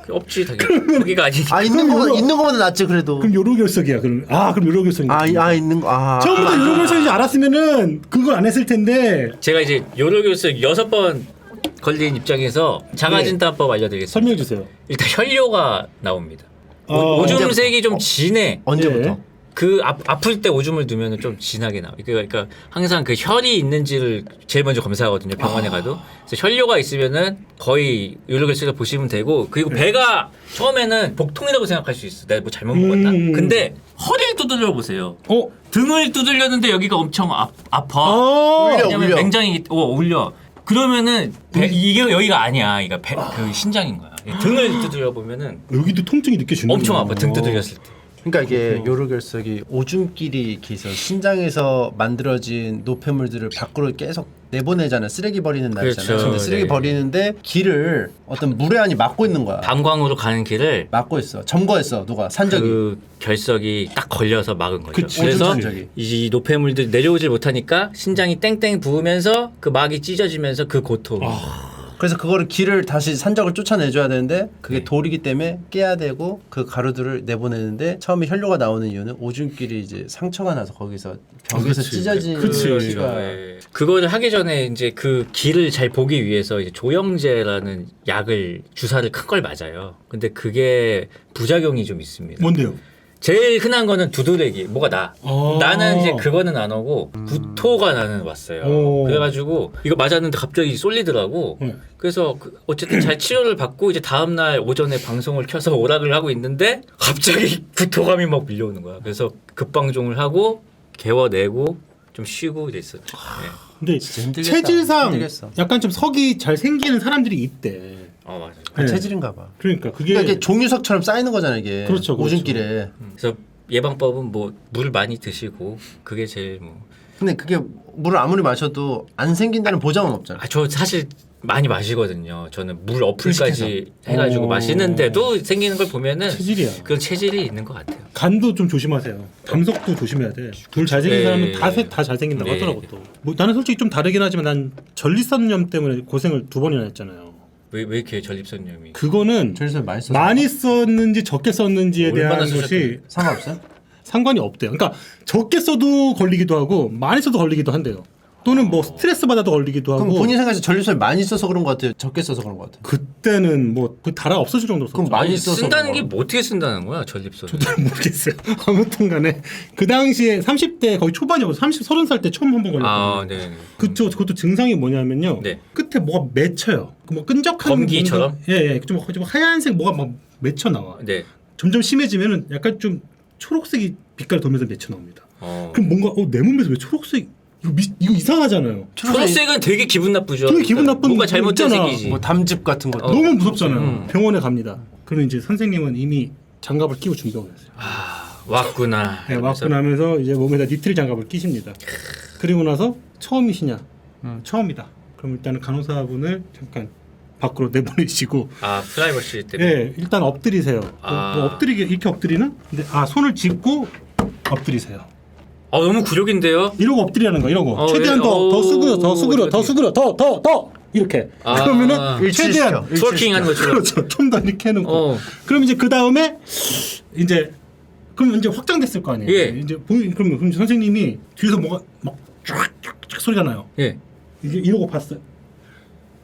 없지 당연히. 거기가 아니니까. 있는 거보다 낫지 그래도. 그럼 요로결석이야. 그럼 요로결석이야. 있는 거. 처음부터 요로결석인지 알았으면은 그걸 안 했을 텐데. 제가 이제 요로결석 6번 걸린 입장에서 자가진단법 알려드리겠습니다. 설명해 주세요. 일단 혈뇨가 나옵니다. 어, 오줌색이 좀 진해. 언제부터? 예. 그 아플 때 오줌을 두면 좀 진하게 나와요. 그러니까 항상 그 혈이 있는지를 제일 먼저 검사하거든요. 병원에 가도. 그래서 혈뇨가 있으면은 거의 요로결석을 보시면 되고, 그리고 배가 처음에는 복통이라고 생각할 수 있어. 내가 뭐 잘못 먹었나? 근데 허리를 두들려 보세요. 등을 두들렸는데 여기가 엄청 아파. 왜냐면 울려. 굉장히 울려. 그러면은 이게 여기가 아니야. 이거 그 신장인 거야. 등을 두들려 보면은 여기도 통증이 느껴지는 엄청 아파. 등 두들렸을 때. 그러니까 이게 요로결석이 오줌끼리 이렇게 해서 신장에서 만들어진 노폐물들을 밖으로 계속 내보내잖아요. 쓰레기 버리는 날이잖아요. 그렇죠. 근데 쓰레기 네. 버리는데 길을 어떤 무례한이 막고 있는 거야. 방광으로 가는 길을 막고 있어. 점거했어. 누가 산적이. 그 결석이 딱 걸려서 막은 거죠. 그치, 그래서 산적이. 이 노폐물들이 내려오질 못하니까 신장이 땡땡 부으면서 그 막이 찢어지면서 그 고통. 그래서 그거를 길을 다시 산적을 쫓아내줘야 되는데 네. 그게 돌이기 때문에 깨야 되고 그 가루들을 내보내는데 처음에 혈뇨가 나오는 이유는 오줌끼리 이제 상처가 나서 거기서 벽에서 그치. 찢어진 그치. 피가 예. 그거를 하기 전에 이제 그 길을 잘 보기 위해서 이제 조영제라는 약을 주사를 큰 걸 맞아요. 근데 그게 부작용이 좀 있습니다. 뭔데요? 제일 흔한 거는 두드레기. 뭐가 나. 아. 나는 이제 그거는 안 오고 구토가 나는 왔어요. 오. 그래가지고 이거 맞았는데 갑자기 쏠리더라고. 네. 그래서 어쨌든 잘 치료를 받고 이제 다음 날 오전에 방송을 켜서 오락을 하고 있는데 갑자기 구토감이 막 밀려오는 거야. 그래서 급방종을 하고 개워내고 좀 쉬고 이랬어요. 네. 근데 진짜 힘들겠다. 체질상 힘들겠어. 약간 좀 석이 잘 생기는 사람들이 있대. 맞아요. 네. 체질인가 봐. 그러니까 그게 그러니까 이게 종유석처럼 쌓이는 거잖아 이게. 그렇죠. 오줌길에. 그래서 예방법은 뭐 물 많이 드시고 그게 제일 뭐. 근데 그게 물을 아무리 마셔도 안 생긴다는 보장은 없잖아. 저 사실 많이 마시거든요. 저는 물 어플까지 해가지고 어. 마시는데도 생기는 걸 보면은 체질이야. 그런 체질이 있는 것 같아요. 간도 좀 조심하세요. 담석도 조심해야 돼. 둘 잘생긴 네. 사람은 다 잘생긴다고 네. 하더라고 또. 뭐 나는 솔직히 좀 다르긴 하지만 난 전립선염 때문에 고생을 2번이나 했잖아요. 왜 이렇게 전립선염이? 그거는 절에서 많이 써. 많이 썼는지 적게 썼는지에 얼마나 대한 것이 상관없어요? 상관이 없대요. 그러니까 적게 써도 걸리기도 하고 많이 써도 걸리기도 한대요. 또는 뭐 스트레스 받아도 걸리기도 하고. 그럼 본인 생각에서 전립선을 많이 써서 그런 것 같아요? 적게 써서 그런 것 같아요? 그때는 뭐 그 달아 없어질 정도로 그럼 썼죠. 많이 써서 쓴다는 그런 게 거. 뭐 어떻게 쓴다는 거야 전립선? 잘 모르겠어요. 아무튼간에 그 당시에 30대 거의 초반이었고 30살 때 처음 한 번 걸렸거든요. 아, 네. 그것도 증상이 뭐냐면요. 네. 끝에 뭐가 맺혀요. 뭐 끈적한 검기처럼? 예예. 좀 하얀색 뭐가 막 맺혀 나와. 네. 점점 심해지면은 약간 좀 초록색이 빛깔 돌면서 맺혀 나옵니다. 어. 그럼 뭔가 내 몸에서 왜 초록색 이거 이상하잖아요. 초록색은 되게 기분 나쁘죠. 되게 기분 나쁜 뭔가 거 잘못된 있잖아. 색이지. 뭐 담즙 같은 것도. 너무 무섭잖아요. 병원에 갑니다. 그럼 이제 선생님은 이미 장갑을 끼고 준비하고 있어요. 아, 왔구나. 네, 왔고 나면서 이제 몸에다 니트릴 장갑을 끼십니다. 그리고 나서 처음이시냐? 처음이다. 그럼 일단은 간호사분을 잠깐 밖으로 내보내시고 아, 프라이버시 때문에. 예, 일단 엎드리세요. 뭐 엎드리게 이렇게 엎드리나? 근데 손을 짚고 엎드리세요. 너무 굴욕인데요. 이러고 엎드리라는 거. 이러고 최대한 예. 더 수그려, 더 수그려, 어떡해. 더 수그려, 더 이렇게. 그러면은 최대한 트월킹 하는 것처럼. 그렇죠. 좀 더 이렇게 해놓고. 그럼 이제 그 다음에 이제 그럼 이제 확장됐을 거 아니에요. 예. 이제 그럼 선생님이 뒤에서 뭐가 막 쫙쫙 소리가 나요. 예. 이게 이러고 봤어요.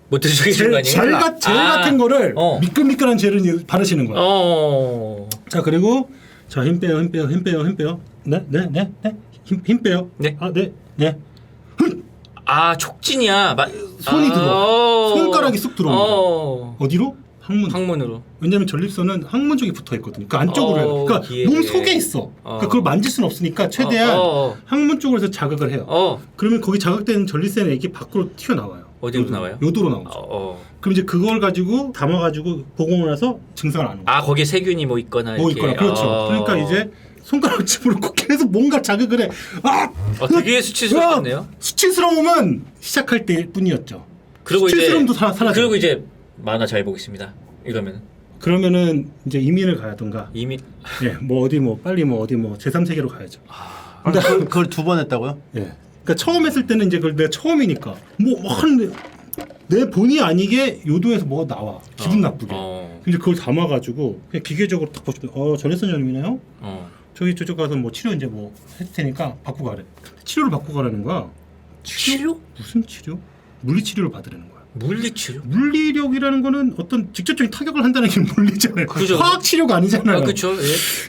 뭐 드시는 거 아니에요? 젤 같은 거를 미끌미끌한 젤을 바르시는 거야. 자 그리고 자 힘 빼요. 네. 힘 빼요. 네. 네. 아, 촉진이야. 손이 들어와. 손가락이 쑥 들어옵니다. 어디로? 항문으로. 왜냐면 전립선은 항문 쪽에 붙어 있거든요. 그 안쪽으로 해요. 그러니까 예. 몸 속에 있어. 그러니까 그걸 만질 수는 없으니까 최대한 항문 쪽으로 해서 자극을 해요. 그러면 거기 자극된 전립선의 액이 밖으로 튀어나와요. 어디로 나와요? 요도로 나오죠. 그럼 이제 그걸 가지고 담아가지고 보고 나서 증상을 아는 거예요. 거기에 세균이 뭐 있거나 뭐 이렇게. 있거나 그렇죠. 그러니까 이제 손가락 집으로 계속 뭔가 자극을 해. 되게 수치스럽네요. 수치스러움은 시작할 때뿐이었죠. 그리고 수치스러움도 사라져. 그리고 이제 만화 잘 보겠습니다. 이러면. 그러면은 이제 이민을 가야던가. 이민. 예, 뭐 어디 뭐 빨리 뭐 어디 뭐 제3세계로 가야죠. 근데 그걸 2번 했다고요? 예. 그러니까 처음 했을 때는 이제 그걸 내가 처음이니까 뭐 하는데 내 본의 아니게 요도에서 뭐가 나와 기분 나쁘게. 이제 그걸 담아가지고 그냥 기계적으로 딱 보시면 전립선 전임이네요. 저쪽 가서 뭐 치료 이제 뭐 해줄 테니까 받고 가래. 치료를 받고 가라는 거야. 치료? 무슨 치료? 물리 치료를 받으라는 거야. 물리치료? 물리력이라는 거는 어떤 직접적인 타격을 한다는 게 물리잖아요. 그죠. 화학 치료가 아니잖아요. 그렇죠. 예.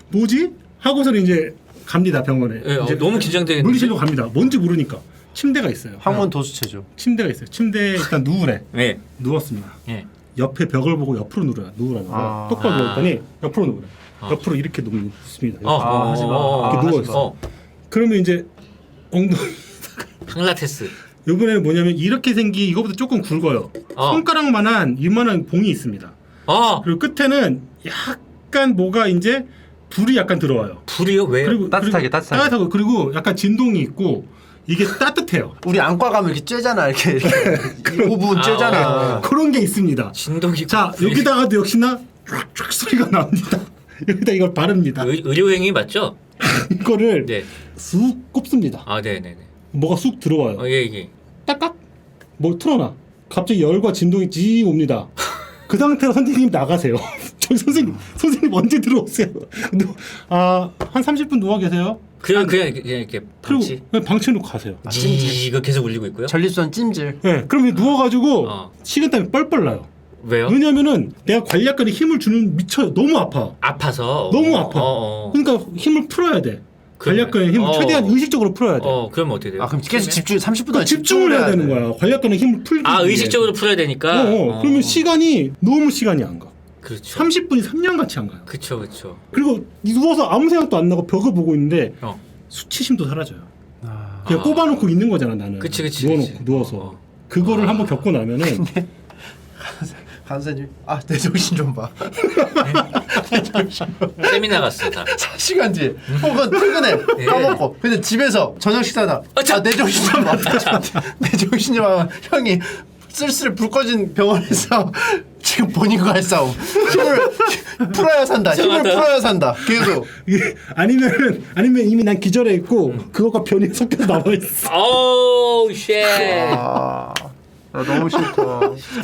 뭐지? 하고서는 이제 갑니다 병원에. 예, 이제 너무 긴장되겠는데. 물리치료 갑니다. 뭔지 모르니까 침대가 있어요. 항문 도수체죠. 침대가 있어요. 침대에 일단 누우래. 네. 누웠습니다. 예. 옆에 벽을 보고 옆으로 누우라는 거야. 똑바로 누웠더니 옆으로 누우래. 옆으로 이렇게 눕습니다. 하지 마. 이렇게 누워 있어. 그러면 이제 엉덩이. 필라테스. 이번에는 뭐냐면 이렇게 생긴 이거보다 조금 굵어요. 손가락만한 이만한 봉이 있습니다. 그리고 끝에는 약간 뭐가 이제 불이 약간 들어와요. 불이요? 왜요? 그리고 따뜻하게. 따뜻하고 그리고 약간 진동이 있고 이게 따뜻해요. 우리 안과 가면 이렇게 쬐잖아. 이렇게 5분 쬐잖아. 그런 게 있습니다. 진동이. 자 여기다가도 역시나 쫙쫙 소리가 나옵니다. 여기다 이걸 바릅니다. 의료행위 맞죠? 이거를 네. 쑥 꼽습니다. 네네네. 뭐가 쑥 들어와요. 예. 딱딱 뭘 틀어놔. 갑자기 열과 진동이 지 옵니다. 그 상태로 선생님 나가세요. 저기 선생님 언제 들어오세요? 한 30분 누워 계세요. 그냥 이렇게 방치. 그리고 방치해놓고 가세요. 이거 계속 울리고 있고요. 전립선 찜질. 네, 그럼 누워가지고 식은땀이 뻘뻘 나요. 왜요? 왜냐면은 내가 관략근에 힘을 주는 미쳐요. 너무 아파. 아파서. 너무 아파. 그러니까 힘을 풀어야 돼. 관략근에 힘을 최대한 의식적으로 풀어야 돼. 그러면 어떻게 돼요? 그럼 계속 집중 30분 동안 집중을 해야 되는 거야. 관략근에 힘을 풀기 위해. 의식적으로 풀어야 되니까. 그러면 시간이 안 가. 그렇죠. 30분이 3년같이 안 가요. 그렇죠. 그리고 누워서 아무 생각도 안 나고 벽을 보고 있는데 수치심도 사라져요. 그냥 꼽아놓고 있는 거잖아 나는. 그치. 누워서 그거를 한번 겪고 나면은 간사님 내 정신 좀 봐. 세미나 갔어 다. 4시간 뒤에 혹은 퇴근해 까먹고 근데 집에서 저녁 식사다. 내 정신 좀 봐. 내 정신 좀 봐. 형이 쓸쓸 불 꺼진 병원에서 지금 본인과 할 싸움. 힘을 풀어야 산다. 힘을 풀어야 산다. 계속. 아니면 이미 난 기절해 있고 그거가 변이 섞여서 나와 있어. 오우 쉣. 너무 싫다.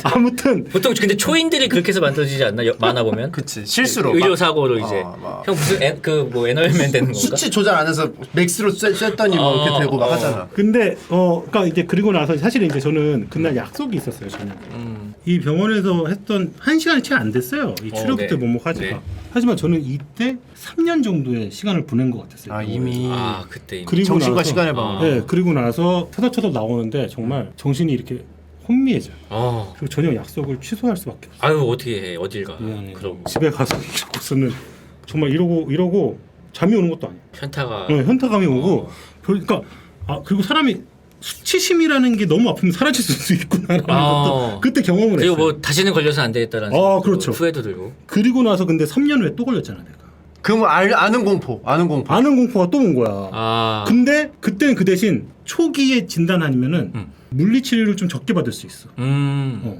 아무튼 보통 근데 초인들이 그렇게 해서 만들어지지 않나? 만화 보면? 그치 실수로 의료 막 사고로 이제 막. 형 무슨 그 에너맨 되는 건가? 수치 조절 안 해서 맥스로 쐈더니 뭐 이렇게 되고 막 하잖아. 근데 그러니까 이제 그리고 나서 사실은 이제 저는 그날 약속이 있었어요. 저녁에. 이 병원에서 했던 1시간이 채 안 됐어요. 이 출혈 때 네. 몸무게가. 네. 하지만 저는 이때 3년 정도의 시간을 보낸 것 같았어요. 아 이미 아 그때 이미. 그리고 정신과 나서- 시간의 방어. 네, 그리고 나서 쳐덕쳐덕 나오는데 정말 정신이 이렇게 혼미해져. 그리고 저녁 약속을 취소할 수밖에 없어. 아유 어떻게 해 어딜 가? 미안해. 그러고 집에 가서 이러고서는 정말 이러고 잠이 오는 것도 아니야. 현타가. 현타감이 오고 그러니까 그리고 사람이 수치심이라는 게 너무 아프면 사라질 수 있구나라는 것도 그때 경험을 그리고 했어요. 뭐 다시는 걸려서 안 되겠다라는 그렇죠. 후회도 들고. 그리고 나서 근데 3년 후에 또 걸렸잖아 내가. 그럼 아는 공포. 아는 공포가 또 온 거야. 근데 그때는 그 대신 초기에 진단 아니면은 물리치료를 좀 적게 받을 수 있어.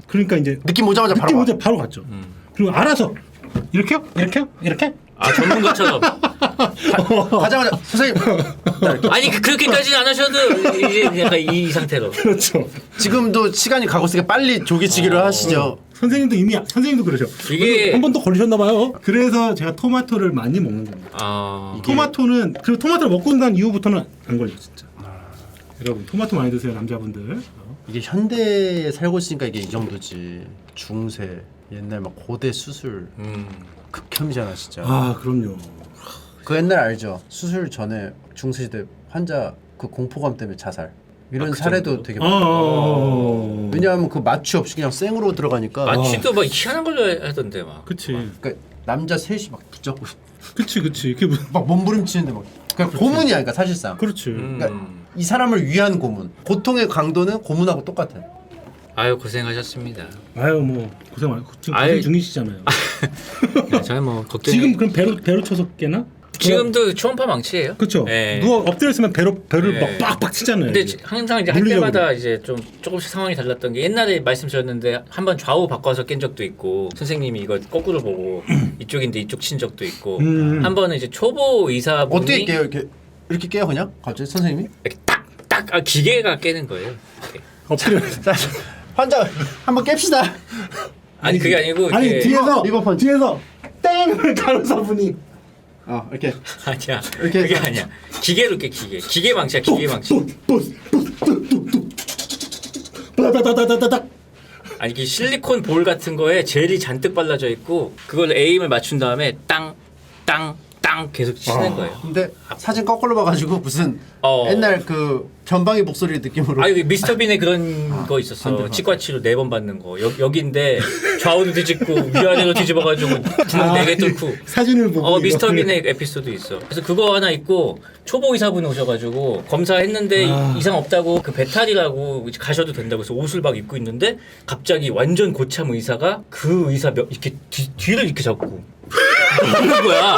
그러니까 이제 느낌 오자마자 바로 가. 바로 갔죠. 그리고 알아서 이렇게요? 이렇게? 아 전문가처럼. 가자마자 선생님 아니 그렇게까지는 안 하셔도 이제 약간 이 상태로. 그렇죠. 지금도 시간이 가고 있으니까 빨리 조기치기를 하시죠. 선생님도 그러죠. 이게- 한 번 더 걸리셨나 봐요. 그래서 제가 토마토를 많이 먹는 겁니다. 토마토는 그리고 토마토를 먹고 난 이후부터는 안 걸려 진짜. 여러분 토마토 많이 드세요 남자분들. 이게 현대에 살고 있으니까 이게 이 정도지. 중세 옛날 막 고대 수술 극혐이잖아 진짜. 그럼요. 그 옛날 알죠? 수술 전에 중세시대 환자 그 공포감 때문에 자살 이런 사례도 되게 많아요. 왜냐하면 그 마취 없이 그냥 생으로 들어가니까. 마취도 막 희한한 걸로 하던데 막. 그치. 그러니까 남자 셋이 막 붙잡고 그치. 이게 막 몸부림치는데 막 그냥 고문이야 그러니까 사실상. 그렇지. 그러니까 이 사람을 위한 고문. 고통의 강도는 고문하고 똑같아. 아유 고생하셨습니다. 뭐 고생 많이 지금 아유. 고생 중이시잖아요. 네, 저는 뭐 걱정. 지금 그럼 배로 쳐서 깨나? 지금도 초음파 망치예요. 그렇죠. 네. 누워 엎드려 있으면 배를 네. 막 빡빡 치잖아요. 근데 이게. 항상 이제 할 물리적으로. 때마다 이제 좀 조금씩 상황이 달랐던 게 옛날에 말씀드렸는데 한번 좌우 바꿔서 깬 적도 있고 선생님이 이거 거꾸로 보고 이쪽인데 이쪽 친 적도 있고 한 번은 이제 초보 의사분이 어떻게 깨요 이렇게 깨요 그냥 갑자기 선생님이? 이렇게 딱 기계가 깨는 거예요. 이렇게. 엎드려. 자 환자 한번 깹시다. 아니 그게 아니고 아니 이렇게 뒤에서 땡을 간호사분이 이렇게 아니야. 이렇게 그게 해서. 아니야. 기계로 깨 기계 망치야 기계 망치. 따다다다다닥. 아니 이게 실리콘 볼 같은 거에 젤이 잔뜩 발라져 있고 그걸 에임을 맞춘 다음에 땅 계속 치는 거예요. 근데 사진 거꾸로 봐가지고 무슨 옛날 그 변방의 목소리 느낌으로. 아 여기 미스터 빈에 그런 거 있었어. 반대로. 치과 치료 4번 받는 거. 여기인데 좌우로 뒤집고 위아래로 뒤집어가지고 구멍 4개 뚫고. 사진을 보고 미스터 이거를. 빈의 에피소드 있어. 그래서 그거 하나 있고 초보 의사분 오셔가지고 검사했는데 이상 없다고 그 배탈이라고 이제 가셔도 된다고 해서 옷을 막 입고 있는데 갑자기 완전 고참 의사가 그 의사 이렇게 뒤를 이렇게 잡고 이러는 거야.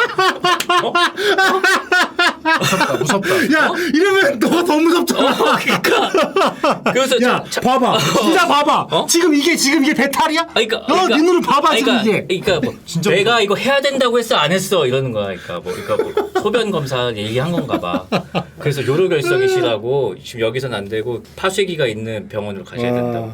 무섭다. 야 이러면 너가 더 무섭잖아. 그러니까 그래서 야 봐봐 진짜 봐봐. 지금 이게 배탈이야? 그러니까 네 눈으로 봐봐 지금 이게. 그러니까 뭐 진짜 내가 이거 해야 된다고 했어 안 했어 이러는 거야. 그러니까 뭐 소변 검사 얘기한 건가 봐. 그래서 요로결석이시라고 지금 여기서는 안 되고 파쇄기가 있는 병원으로 가셔야 된다고.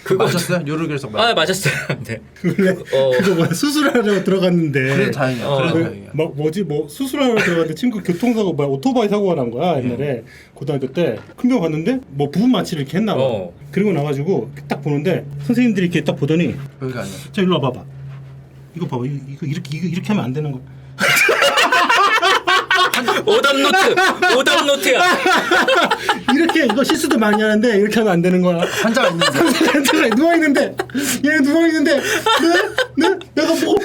그거 맞았어요? 요르결석 맞았어요. 네. 원래 그거 뭐야 수술하러 들어갔는데. 그래 다행이야. 그래 다행이야. 뭐 수술하러 들어갔는데 친구 교통사고 오토바이 사고가 난 거야 옛날에 고등학교 때 큰 병 갔는데 뭐 부분 마취를 이렇게 했나 봐. 그리고 나가지고 딱 보는데 선생님들이 이렇게 딱 보더니 여기가 아니야. 자 일로 와봐봐. 이거 봐봐 이거 이렇게 하면 안 되는 거야. 오답 노트야. 이렇게 이거 실수도 많이 하는데 이렇게 하면 안 되는 거야. 환자가 있는데. 환자가 누워 있는데 얘 누워 있는데 네 내가 뭐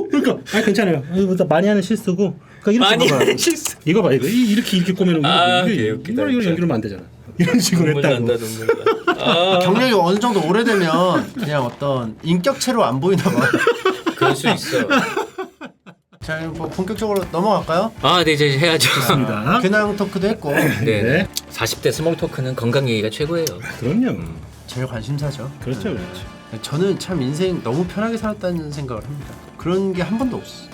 그러니까 아니 괜찮아요. 이거 많이 하는 실수고. 그러니까 이렇게 봐봐. 실수. 이거 봐 이렇게 꼬매는 거. 개웃기다, 이걸 진짜. 연기하면 안 되잖아. 이런 식으로 눈물 했다고. 난다 눈물 나. 경력이 어느 정도 오래되면 그냥 어떤 인격체로 안 보이나 봐. 그럴 수 있어. 자, 뭐 본격적으로 넘어갈까요? 네 이제 해야죠. 좋습니다. 근황 토크도 했고 네. 40대 스몰 토크는 건강 얘기가 최고예요. 그럼요. 제일 관심사죠. 그렇죠. 저는 참 인생 너무 편하게 살았다는 생각을 합니다. 그런 게 한 번도 없어.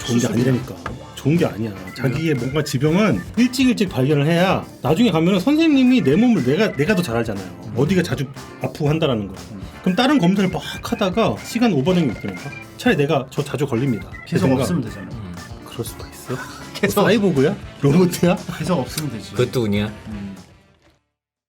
좋은 게 아니라니까. 좋은 게 아니야. 자기의 뭔가 지병은 일찍 발견을 해야 나중에 가면은 선생님이 내 몸을 내가 더 잘 알잖아요. 어디가 자주 아프고 한다라는 거. 그럼 다른 검사를 막 하다가 시간 오버되는 게 있다니까. 차라리 내가 저 자주 걸립니다. 계속 없으면 되잖아. 그럴 수가 있어? 계속 사이보그야? 로봇이야? 계속 없으면 되지. 그것도 운이야.